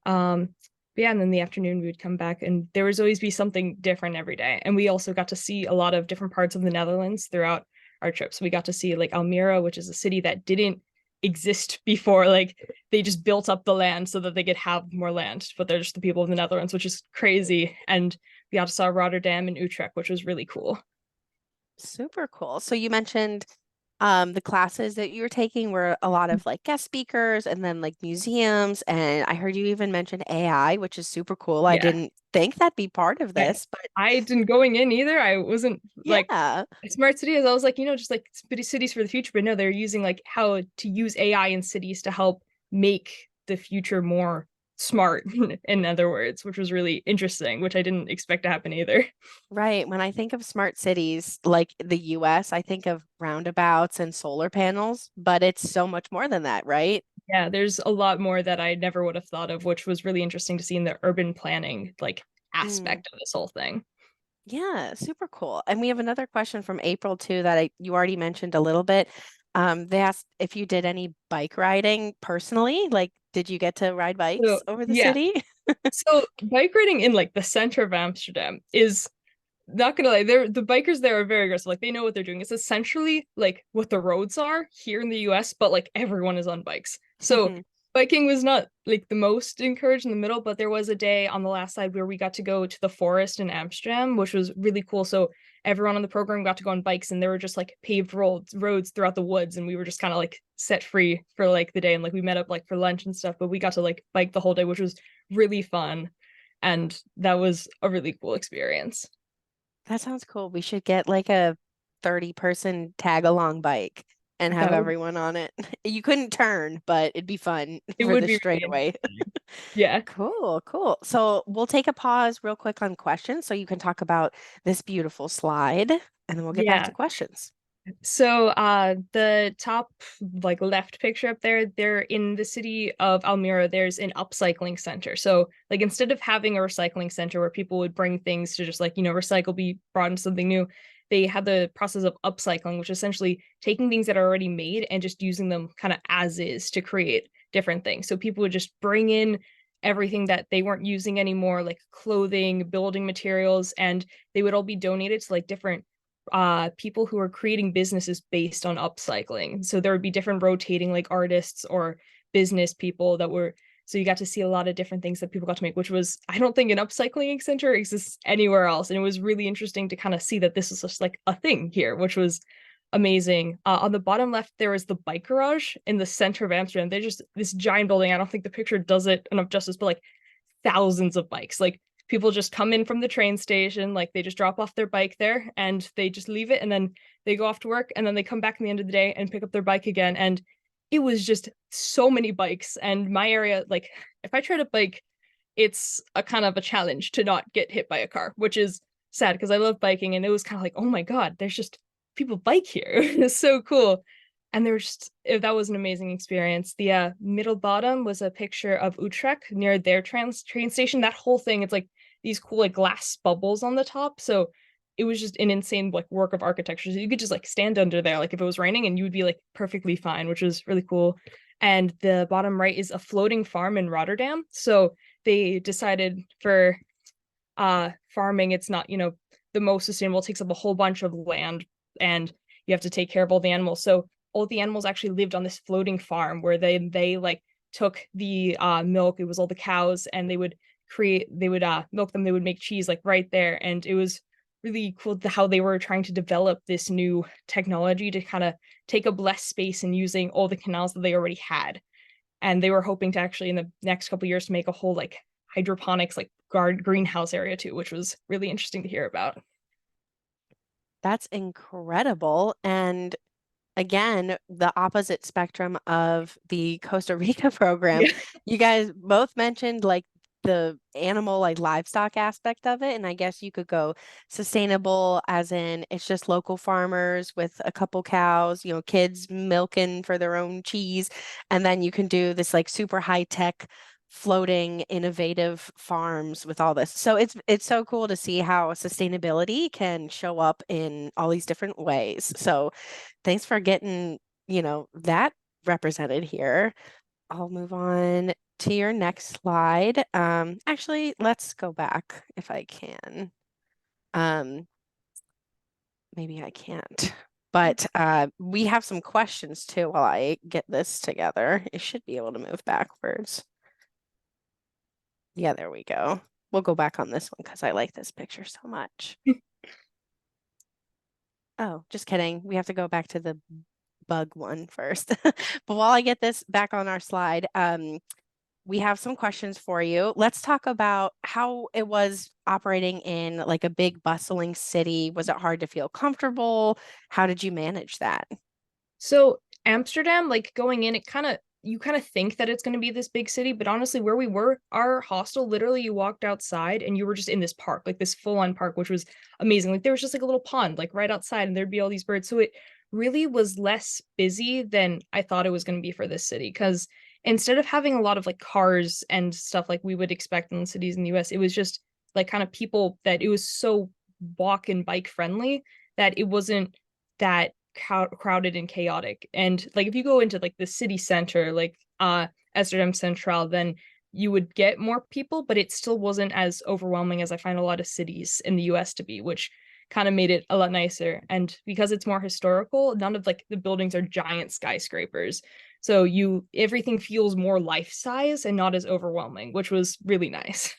But yeah, and then in the afternoon we would come back, and there was always be something different every day. And we also got to see a lot of different parts of the Netherlands throughout our trips. We got to see like Almere, which is a city that didn't exist before. Like they just built up the land so that they could have more land, but they're just the people of the Netherlands, which is crazy. And we also saw Rotterdam and Utrecht, which was really cool. Super cool. So you mentioned the classes that you were taking were a lot of like guest speakers and then like museums. And I heard you even mention AI, which is super cool. I Yeah. didn't think that'd be part of this, but I didn't going in either. I wasn't like yeah. smart cities. I was like, just like cities for the future. But no, they're using like how to use AI in cities to help make the future more smart, in other words, which was really interesting, which I didn't expect to happen either. Right. When I think of smart cities like the US, I think of roundabouts and solar panels, but it's so much more than that, right? Yeah, there's a lot more that I never would have thought of, which was really interesting to see in the urban planning like Mm. aspect of this whole thing. Yeah, super cool. And we have another question from April too that you already mentioned a little bit. They asked if you did any bike riding personally. Like, did you get to ride So bikes over the yeah, city? so bike riding in like the center of Amsterdam is not gonna lie, the bikers there are very aggressive. Like they know what they're doing. It's essentially like what the roads are here in the US, but like everyone is on bikes. So biking was not like the most encouraged in the middle, but there was a day on the last side where we got to go to the forest in Amsterdam, which was really cool. So everyone on the program got to go on bikes, and there were just like paved roads throughout the woods, and we were just kind of like set free for like the day, and like we met up like for lunch and stuff, but we got to like bike the whole day, which was really fun. And that was a really cool experience. That sounds cool. We should get like a 30-person tag along bike and have That would everyone on it. You couldn't turn, but it'd be fun It for would the be really straightaway. interesting. Yeah. Cool, cool. So we'll take a pause real quick on questions so you can talk about this beautiful slide and then we'll get back to Yeah. questions. So the top like left picture up there in the city of Almere, there's an upcycling center. So like instead of having a recycling center where people would bring things to just like, recycle, be brought into something new, they had the process of upcycling, which is essentially taking things that are already made and just using them kind of as is to create different things. So people would just bring in everything that they weren't using anymore, like clothing, building materials, and they would all be donated to like different people who are creating businesses based on upcycling. So there would be different rotating like artists or business people that were so you got to see a lot of different things that people got to make, which was I don't think an upcycling center exists anywhere else. And it was really interesting to kind of see that this is just like a thing here, which was amazing. On the bottom left, there is the bike garage in the center of Amsterdam. They're just this giant building. I don't think the picture does it enough justice, but like thousands of bikes. Like people just come in from the train station, like they just drop off their bike there and they just leave it and then they go off to work and then they come back in the end of the day and pick up their bike again. And it was just so many bikes. And my area, like if I try to bike, it's a kind of a challenge to not get hit by a car, which is sad because I love biking and it was kind of like, oh my God, there's just people bike here. It's so cool. And that was an amazing experience. The middle bottom was a picture of Utrecht near their train station. That whole thing, it's like these cool like glass bubbles on the top. So it was just an insane like work of architecture. So you could just like stand under there, like if it was raining, and you would be like perfectly fine, which was really cool. And the bottom right is a floating farm in Rotterdam. So they decided for farming, it's not, the most sustainable, it takes up a whole bunch of land and you have to take care of all the animals. So all the animals actually lived on this floating farm where they like took the milk, it was all the cows, and they would milk them, they would make cheese like right there. And it was really cool how they were trying to develop this new technology to kind of take up less space and using all the canals that they already had. And they were hoping to actually in the next couple of years to make a whole like hydroponics like greenhouse area too, which was really interesting to hear about. That's incredible. And again, the opposite spectrum of the Costa Rica program. Yeah. You guys both mentioned like the animal, like livestock aspect of it. And I guess you could go sustainable, as in it's just local farmers with a couple cows, kids milking for their own cheese. And then you can do this like super high tech floating innovative farms with all this. So it's so cool to see how sustainability can show up in all these different ways. So thanks for getting, that represented here. I'll move on to your next slide. Actually, let's go back if I can. Um, maybe I can't. But we have some questions too while I get this together. It should be able to move backwards. Yeah, there we go. We'll go back on this one because I like this picture so much. Oh, just kidding. We have to go back to the bug one first. But while I get this back on our slide, we have some questions for you. Let's talk about how it was operating in like a big bustling city. Was it hard to feel comfortable? How did you manage that? So Amsterdam, like going in, it kind of you kind of think that it's going to be this big city, but honestly, where we were, our hostel, literally, you walked outside and you were just in this park, like this full-on park, which was amazing. Like there was just like a little pond, like right outside, and there'd be all these birds. So it really was less busy than I thought it was going to be for this city. Because instead of having a lot of like cars and stuff like we would expect in cities in the US, it was just like kind of people that it was so walk and bike friendly that it wasn't that crowded and chaotic. And like if you go into like the city center, like Amsterdam Central, then you would get more people, but it still wasn't as overwhelming as I find a lot of cities in the US to be, which kind of made it a lot nicer. And because it's more historical, none of like the buildings are giant skyscrapers. So you everything feels more life size and not as overwhelming, which was really nice.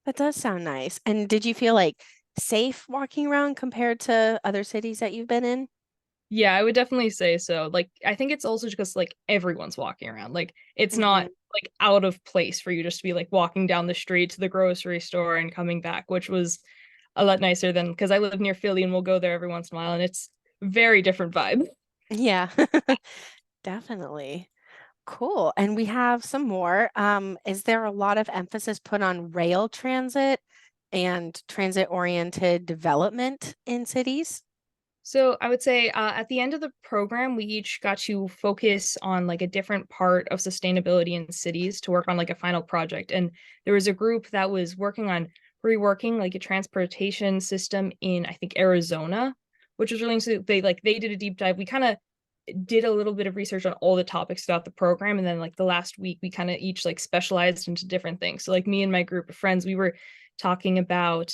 That does sound nice. And did you feel like safe walking around compared to other cities that you've been in? Yeah, I would definitely say so. Like, I think it's also because like everyone's walking around. Like, it's not Hmm. like out of place for you just to be like walking down the street to the grocery store and coming back, which was a lot nicer than because I live near Philly and we'll go there every once in a while, and it's very different vibe. Yeah, definitely. Cool. And we have some more. Is there a lot of emphasis put on rail transit and transit-oriented development in cities? So I would say at the end of the program, we each got to focus on like a different part of sustainability in cities to work on like a final project. And there was a group that was working on reworking like a transportation system in I think Arizona, which was really interesting. They did a deep dive. We kind of did a little bit of research on all the topics throughout the program, and then like the last week we kind of each like specialized into different things. So like me and my group of friends, we were talking about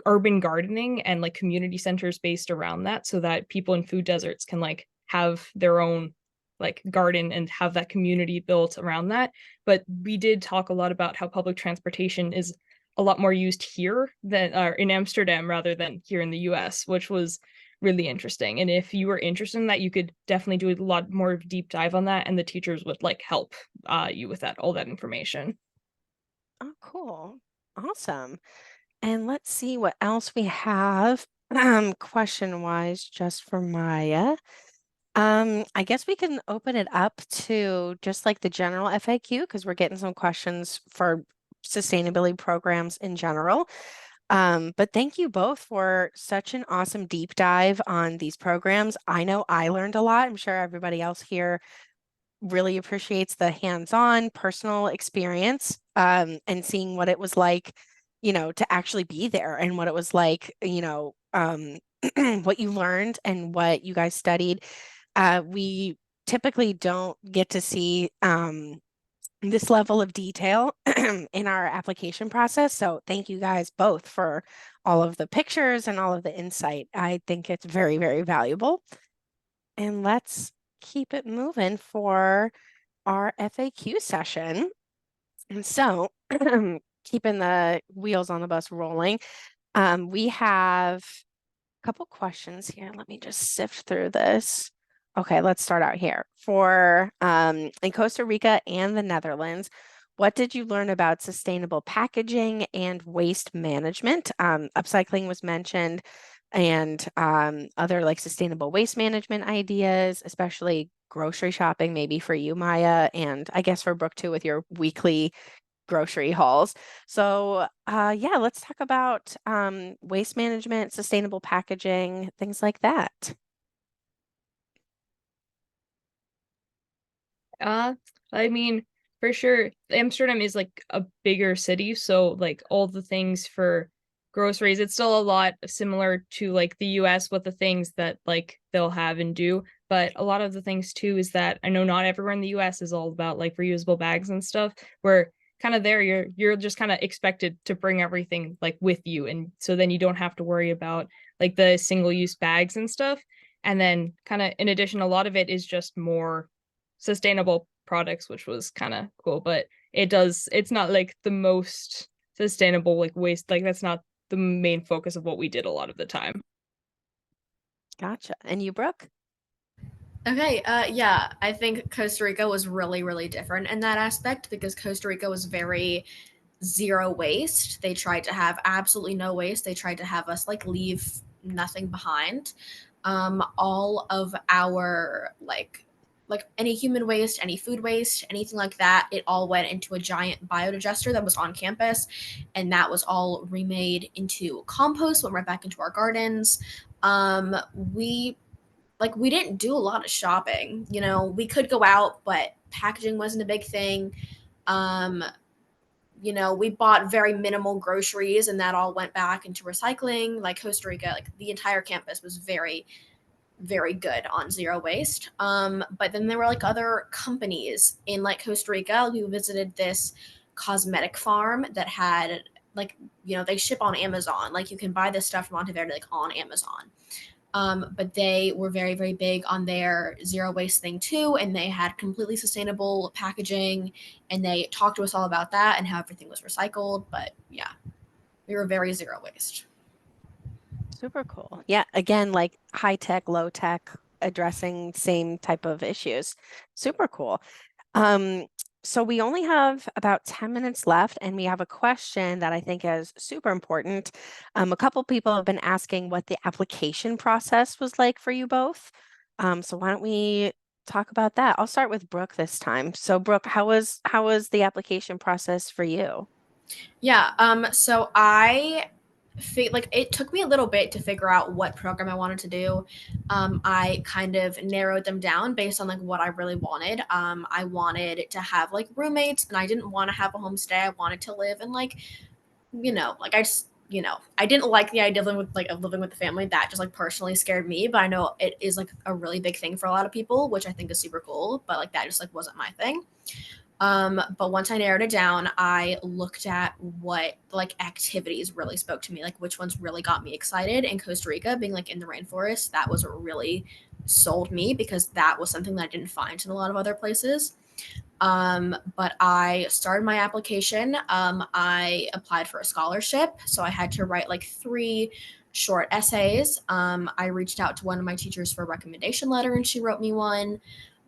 urban gardening and like community centers based around that so that people in food deserts can like have their own like garden and have that community built around that. But we did talk a lot about how public transportation is a lot more used here than in Amsterdam rather than here in the US, which was really interesting. And if you were interested in that, you could definitely do a lot more of deep dive on that, and the teachers would like help you with that all that information. Oh, cool. Awesome. And let's see what else we have question-wise just for Maya. I guess we can open it up to just like the general FAQ because we're getting some questions for sustainability programs in general. But thank you both for such an awesome deep dive on these programs. I know I learned a lot. I'm sure everybody else here really appreciates the hands-on personal experience and seeing what it was like, to actually be there and what it was like, what you learned and what you guys studied. We typically don't get to see this level of detail in our application process. So thank you guys both for all of the pictures and all of the insight. I think it's very, very valuable. And let's keep it moving for our FAQ session. And so, keeping the wheels on the bus rolling, we have a couple questions here. Let me just sift through this. Okay, let's start out here. For in Costa Rica and the Netherlands, what did you learn about sustainable packaging and waste management? Upcycling was mentioned, and other like sustainable waste management ideas, especially grocery shopping, maybe for you, Maya, and I guess for Brooke too, with your weekly grocery hauls. So, yeah, let's talk about waste management, sustainable packaging, things like that. Uh, I mean, for sure, Amsterdam is like a bigger city, so like all the things for groceries, it's still a lot similar to like the US with the things that like they'll have and do. But a lot of the things too is that I know not everywhere in the US is all about like reusable bags and stuff, where kind of there you're just kind of expected to bring everything like with you. And so then you don't have to worry about like the single use bags and stuff. And then kind of in addition, a lot of it is just more sustainable products, which was kind of cool. But it's not like the most sustainable like waste. Like that's not the main focus of what we did a lot of the time. Gotcha. And you, Brooke? Okay, yeah, I think Costa Rica was really, really different in that aspect because Costa Rica was very zero waste. They tried to have absolutely no waste. They tried to have us like leave nothing behind. All of our like like any human waste, any food waste, anything like that, it all went into a giant biodigester that was on campus, and that was all remade into compost, went right back into our gardens. We we didn't do a lot of shopping. You know, we could go out, but packaging wasn't a big thing. Um, you know, we bought very minimal groceries, and that all went back into recycling. Like Costa Rica, like the entire campus was very very good on zero waste. But then there were like other companies in like Costa Rica. We visited this cosmetic farm that had like, you know, they ship on Amazon. Like you can buy this stuff from Monteverde like on Amazon. But they were very, very big on their zero waste thing too. And they had completely sustainable packaging, and they talked to us all about that and how everything was recycled. But yeah, we were very zero waste. Super cool. Yeah, again, like high tech, low tech, addressing same type of issues. Super cool. Um, so we only have about 10 minutes left, and we have a question that I think is super important. A couple people have been asking what the application process was like for you both. So why don't we talk about that? I'll start with Brooke this time. So Brooke, how was the application process for you? Yeah. So I like it took me a little bit to figure out what program I wanted to do. I kind of narrowed them down based on like what I really wanted. I wanted to have like roommates, and I didn't want to have a homestay. I wanted to live in like, you know, like I just, you know, I didn't like the idea of living with the family. That just like personally scared me. But I know it is like a really big thing for a lot of people, which I think is super cool. But like that just like wasn't my thing. But once I narrowed it down, I looked at what like activities really spoke to me, like which ones really got me excited. In Costa Rica, being like in the rainforest, that was what really sold me because that was something that I didn't find in a lot of other places. But I started my application. I applied for a scholarship, so I had to write like 3 short essays. I reached out to one of my teachers for a recommendation letter, and she wrote me one.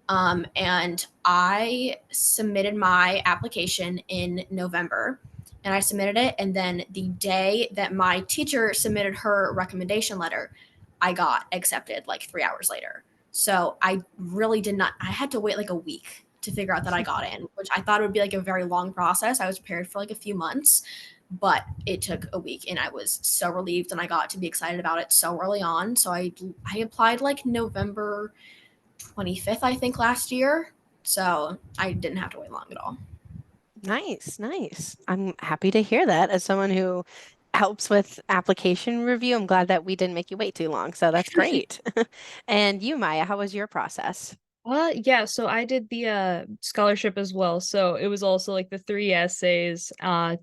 And I submitted my application in November, and I submitted it. And then the day that my teacher submitted her recommendation letter, I got accepted like 3 hours later. So I really did not, I had to wait like a week to figure out that I got in, which I thought it would be like a very long process. I was prepared for like a few months, but it took a week, and I was so relieved, and I got to be excited about it so early on. So I applied like November 25th, I think, last year. So I didn't have to wait long at all. Nice, nice. I'm happy to hear that as someone who helps with application review. I'm glad that we didn't make you wait too long. So that's great. And you, Maya, how was your process? Yeah, so I did the scholarship as well. So it was also like the 3 essays,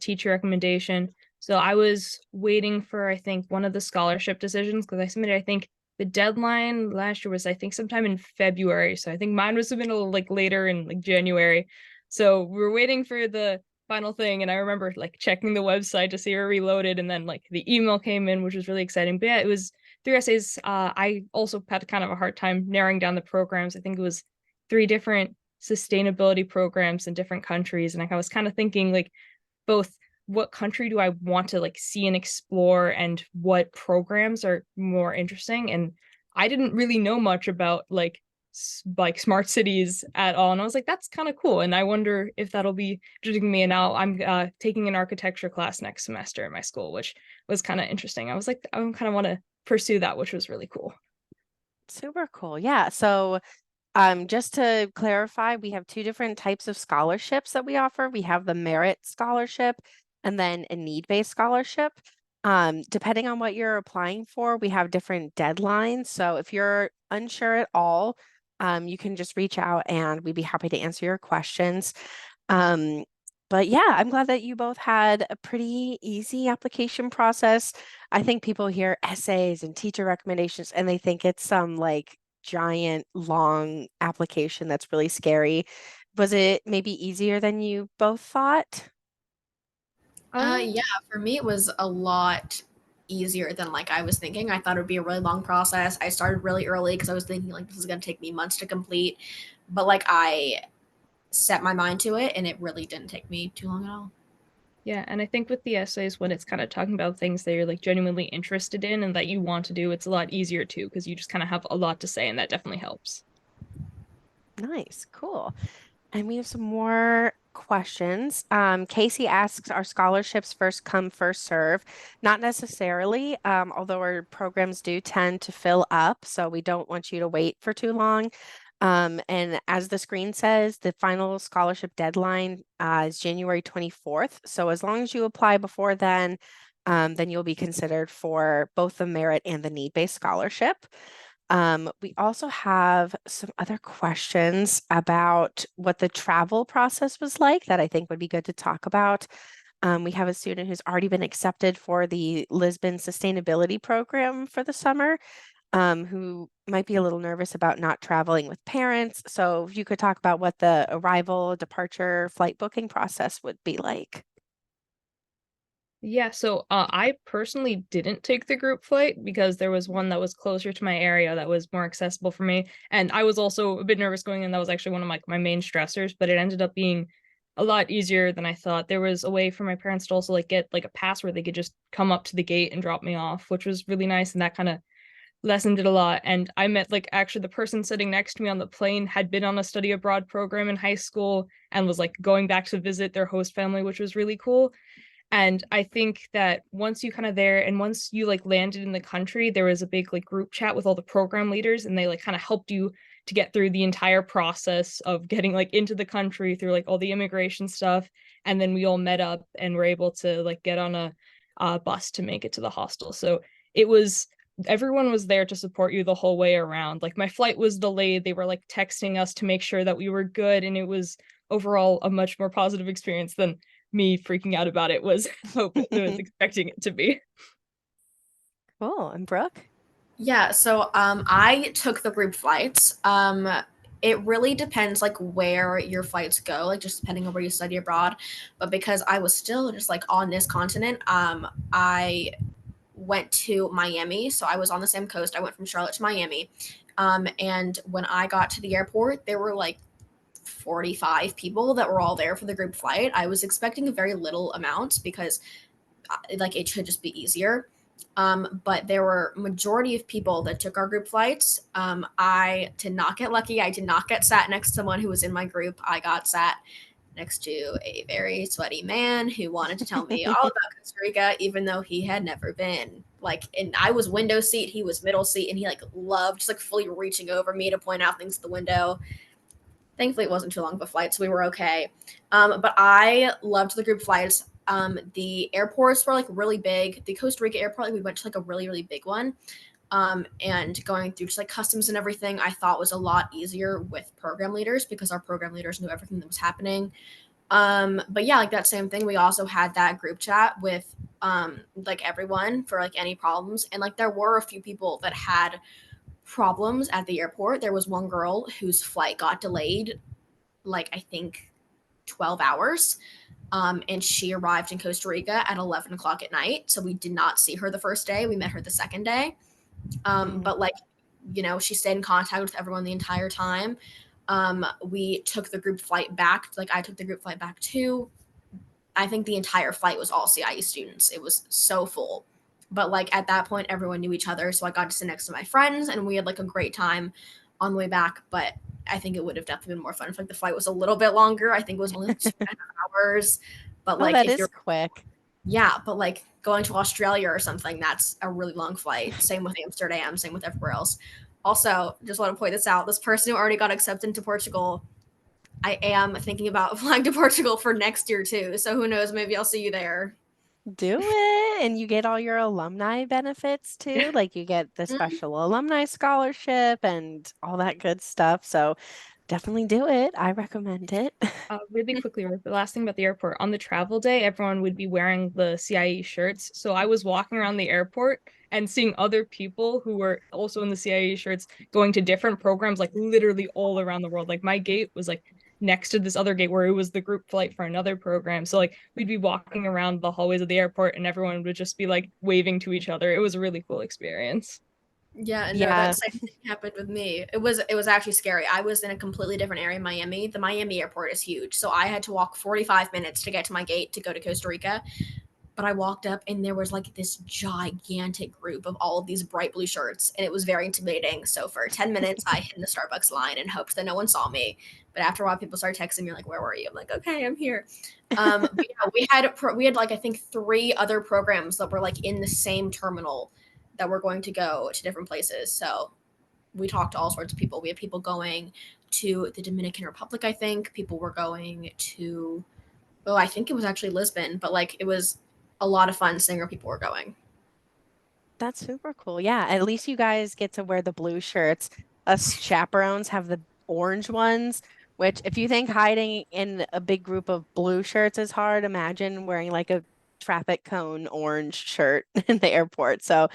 teacher recommendation. So I was waiting for, I think, one of the scholarship decisions because I submitted, I think the deadline last year was, I think, sometime in February. So I think mine was submitted like later in like January. So we were waiting for the final thing, and I remember like checking the website to see if it reloaded, and then like the email came in, which was really exciting. But yeah, it was 3 essays. I also had kind of a hard time narrowing down the programs. I think it was 3 different sustainability programs in different countries. And like I was kind of thinking like both what country do I want to like see and explore, and what programs are more interesting. And I didn't really know much about like smart cities at all. And I was like, that's kind of cool. And I wonder if that'll be interesting to me. And now I'm taking an architecture class next semester at my school, which was kind of interesting. I was like, I kind of want to pursue that, which was really cool. Super cool. Yeah. So just to clarify, we have two different types of scholarships that we offer. We have the merit scholarship and then a need-based scholarship. Depending on what you're applying for, we have different deadlines. So if you're unsure at all, you can just reach out and we'd be happy to answer your questions. Um, but yeah, I'm glad that you both had a pretty easy application process. I think people hear essays and teacher recommendations and they think it's some like giant long application that's really scary. Was it maybe easier than you both thought? Yeah, for me, it was a lot easier than like I was thinking. I thought it would be a really long process. I started really early because I was thinking like this is going to take me months to complete. But like I set my mind to it, and it really didn't take me too long at all. Yeah, and I think with the essays, when it's kind of talking about things that you're like genuinely interested in and that you want to do, it's a lot easier too, because you just kind of have a lot to say, and that definitely helps. Nice, cool. And we have some more questions. Casey asks, are scholarships first come, first serve? Not necessarily, although our programs do tend to fill up, so we don't want you to wait for too long. And as the screen says, the final scholarship deadline is January 24th. So as long as you apply before then you'll be considered for both the merit and the need-based scholarship. We also have some other questions about what the travel process was like that I think would be good to talk about. We have a student who's already been accepted for the Lisbon Sustainability Program for the summer, who might be a little nervous about not traveling with parents. So if you could talk about what the arrival, departure, flight booking process would be like. Yeah, so I personally didn't take the group flight because there was one that was closer to my area that was more accessible for me. And I was also a bit nervous going in. That was actually one of my main stressors, but it ended up being a lot easier than I thought. There was a way for my parents to also like get like a pass where they could just come up to the gate and drop me off, which was really nice. And that kind of lessened it a lot. And I met like actually the person sitting next to me on the plane had been on a study abroad program in high school and was like going back to visit their host family, which was really cool. And I think that once you kind of there and once you like landed in the country, there was a big like group chat with all the program leaders and they like kind of helped you to get through the entire process of getting like into the country through like all the immigration stuff. And then we all met up and were able to like get on a bus to make it to the hostel. So it was everyone was there to support you the whole way around. Like my flight was delayed. They were like texting us to make sure that we were good. And it was overall a much more positive experience than me freaking out about it was was expecting it to be. Cool. And Brooke? Yeah, so I took the group flights. It really depends like where your flights go, like just depending on where you study abroad. But because I was still just like on this continent, I went to Miami. So I was on the same coast. I went from Charlotte to Miami. And when I got to the airport, there were like 45 people that were all there for the group flight. I was expecting a very little amount because like it should just be easier. But there were majority of people that took our group flights. I did not get lucky. I did not get sat next to someone who was in my group. I got sat next to a very sweaty man who wanted to tell me all about Costa Rica, even though he had never been. Like, and I was window seat, he was middle seat, and he like loved just like fully reaching over me to point out things to the window. Thankfully, it wasn't too long of a flight, so we were okay. But I loved the group flights. The airports were like really big. The Costa Rica airport, like we went to like a really, really big one. And going through just like customs and everything, I thought was a lot easier with program leaders because our program leaders knew everything that was happening. But yeah, like that same thing. We also had that group chat with like everyone for like any problems. And like there were a few people that had problems at the airport. There was one girl whose flight got delayed, like I think 12 hours. And she arrived in Costa Rica at 11 o'clock at night. So we did not see her the first day. We met her the second day. But like, you know, she stayed in contact with everyone the entire time. We took the group flight back. Like I took the group flight back too. I think the entire flight was all CIE students. It was so full. But like at that point, everyone knew each other. So I got to sit next to my friends and we had like a great time on the way back. But I think it would have definitely been more fun if like the flight was a little bit longer. I think it was only like 2.5 hours. But Oh, like that if is you're quick. yeah, but like going to Australia or something, that's a really long flight. Same with Amsterdam, same with everywhere else. Also, just want to point this out. This person who already got accepted to Portugal, I am thinking about flying to Portugal for next year too. So who knows? Maybe I'll see you there. Do it. And you get all your alumni benefits too. Like you get the Mhm. special alumni scholarship and all that good stuff. So definitely do it. I recommend it. Really quickly, the last thing about the airport. On the travel day, everyone would be wearing the CIE shirts. So I was walking around the airport and seeing other people who were also in the CIE shirts going to different programs, like literally all around the world. Like my gate was like next to this other gate where it was the group flight for another program. So like we'd be walking around the hallways of the airport and everyone would just be like waving to each other. It was a really cool experience. Yeah, no, that Yeah. same thing happened with me. It was actually scary. I was in a completely different area in Miami. The Miami airport is huge, so I had to walk 45 minutes to get to my gate to go to Costa Rica. but I walked up and there was like this gigantic group of all of these bright blue shirts, and it was very intimidating. So for 10 minutes, I hid in the Starbucks line and hoped that no one saw me. But after a while, people started texting me like, "Where were you?" I'm like, "Okay, I'm here." But yeah, we had like I think 3 other programs that were like in the same terminal that were going to go to different places. So we talked to all sorts of people. We had people going to the Dominican Republic, I think. People were going to, oh, I think it was actually Lisbon, but like it was a lot of fun seeing where people were going. That's super cool. Yeah, at least you guys get to wear the blue shirts. Us chaperones have the orange ones, which if you think hiding in a big group of blue shirts is hard, imagine wearing like a traffic cone orange shirt in the airport. So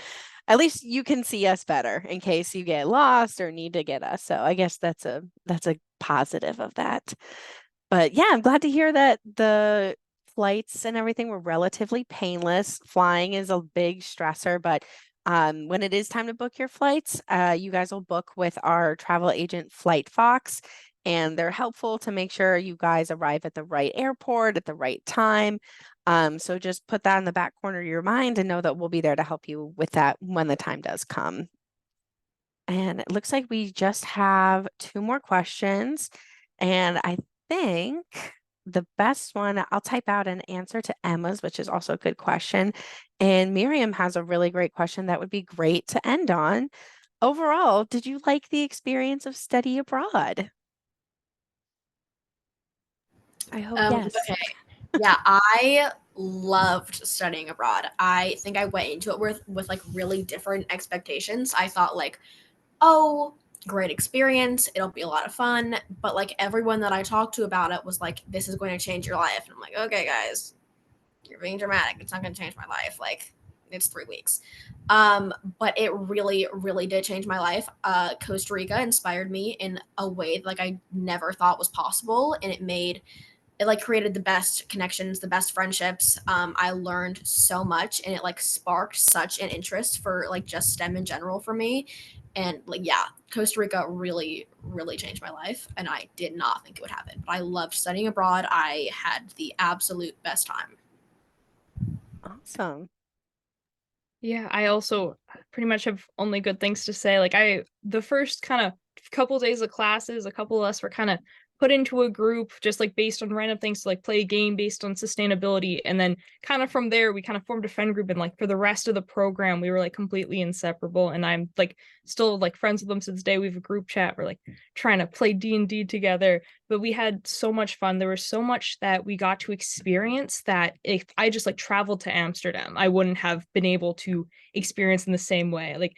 at least you can see us better in case you get lost or need to get us. So I guess that's a positive of that. But yeah, I'm glad to hear that the flights and everything were relatively painless. Flying is a big stressor, but when it is time to book your flights, you guys will book with our travel agent Flight Fox, and they're helpful to make sure you guys arrive at the right airport at the right time. So just put that in the back corner of your mind and know that we'll be there to help you with that when the time does come. And it looks like we just have 2 more questions. And I think the best one, I'll type out an answer to Emma's, which is also a good question. And Miriam has a really great question that would be great to end on. Overall, did you like the experience of study abroad? I hope yes. Okay. Yeah, I loved studying abroad. I think I went into it with like really different expectations. I thought like, oh, great experience, it'll be a lot of fun. But like everyone that I talked to about it was like, this is going to change your life. And I'm like, okay, guys, you're being dramatic. It's not going to change my life. Like, it's 3 weeks. But it really, really did change my life. Costa Rica inspired me in a way that, like I never thought was possible, and it like created the best connections, the best friendships. I learned so much, and it like sparked such an interest for like just STEM in general for me. And like, yeah, Costa Rica really, really changed my life, and I did not think it would happen. But I loved studying abroad. I had the absolute best time. Awesome. Yeah, I also pretty much have only good things to say. Like the first kind of couple days of classes, a couple of us were kind of put into a group just like based on random things to like play a game based on sustainability. And then kind of from there, we kind of formed a friend group. And like for the rest of the program, we were like completely inseparable. And I'm like still like friends with them to this day. We have a group chat. We're like trying to play D&D together, but we had so much fun. There was so much that we got to experience that if I just like traveled to Amsterdam, I wouldn't have been able to experience in the same way. Like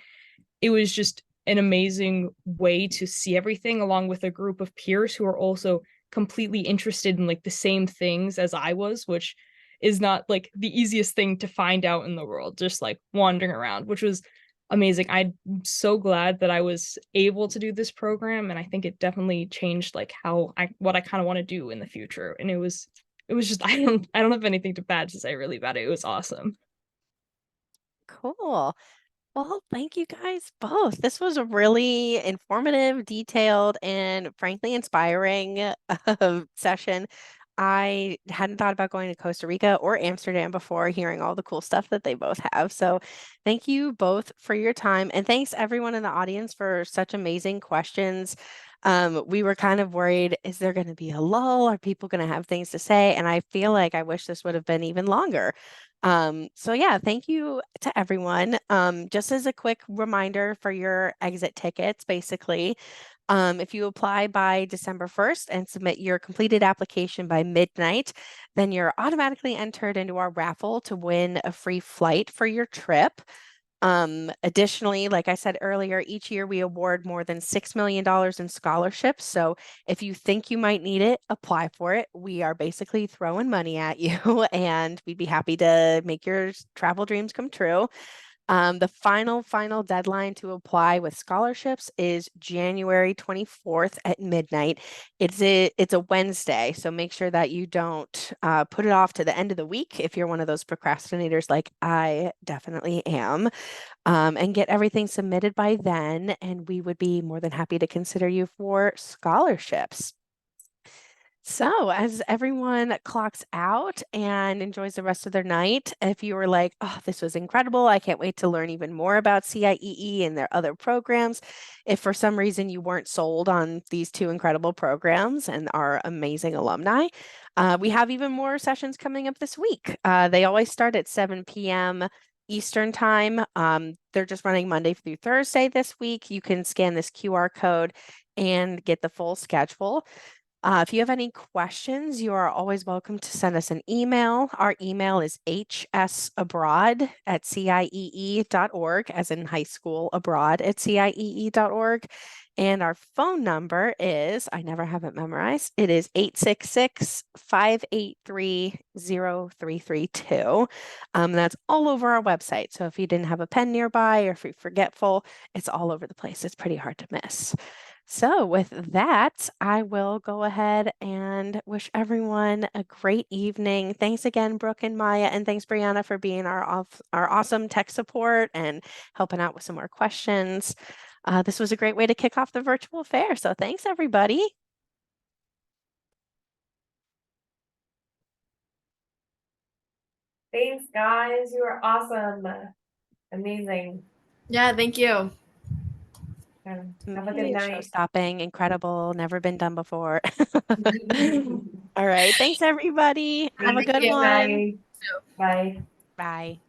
it was just an amazing way to see everything along with a group of peers who are also completely interested in like the same things as I was, which is not like the easiest thing to find out in the world, just like wandering around, which was amazing. I'm so glad that I was able to do this program, and I think it definitely changed like how I what I kind of want to do in the future. And it was just I don't have anything to bad to say really about it. It was awesome. Cool. Well, thank you guys both. This was a really informative, detailed, and frankly inspiring session. I hadn't thought about going to Costa Rica or Amsterdam before hearing all the cool stuff that they both have. So, thank you both for your time. And thanks everyone in the audience for such amazing questions. We were kind of worried, is there going to be a lull? Are people going to have things to say? And I feel like I wish this would have been even longer. So yeah, thank you to everyone. Just as a quick reminder for your exit tickets, basically, if you apply by December 1st and submit your completed application by midnight, then you're automatically entered into our raffle to win a free flight for your trip. Additionally, like I said earlier, each year we award more than $6 million in scholarships. So if you think you might need it, apply for it. We are basically throwing money at you, and we'd be happy to make your travel dreams come true. The final deadline to apply with scholarships is January 24th at midnight. It's a Wednesday, so make sure that you don't put it off to the end of the week if you're one of those procrastinators like I definitely am, and get everything submitted by then, and we would be more than happy to consider you for scholarships. So, as everyone clocks out and enjoys the rest of their night, if you were like, oh, this was incredible, I can't wait to learn even more about CIEE and their other programs. If for some reason you weren't sold on these two incredible programs and our amazing alumni, we have even more sessions coming up this week. They always start at 7 p.m. Eastern time. They're just running Monday through Thursday this week. You can scan this QR code and get the full schedule. If you have any questions, you are always welcome to send us an email. Our email is hsabroad@ciee.org, as in high school abroad at ciee.org. And our phone number is, I never have it memorized, it is 866-583-0332. That's all over our website. So if you didn't have a pen nearby or if you're forgetful, it's all over the place. It's pretty hard to miss. So with that, I will go ahead and wish everyone a great evening. Thanks again, Brooke and Maya, and thanks, Brianna, for being our awesome tech support and helping out with some more questions. This was a great way to kick off the virtual fair. So thanks, everybody. Thanks, guys. You are awesome. Amazing. Yeah, thank you. Have a good Amazing, night. show-stopping, incredible, never been done before. All right. Thanks, everybody. Have a Thank good you. one. Bye. Bye. Bye.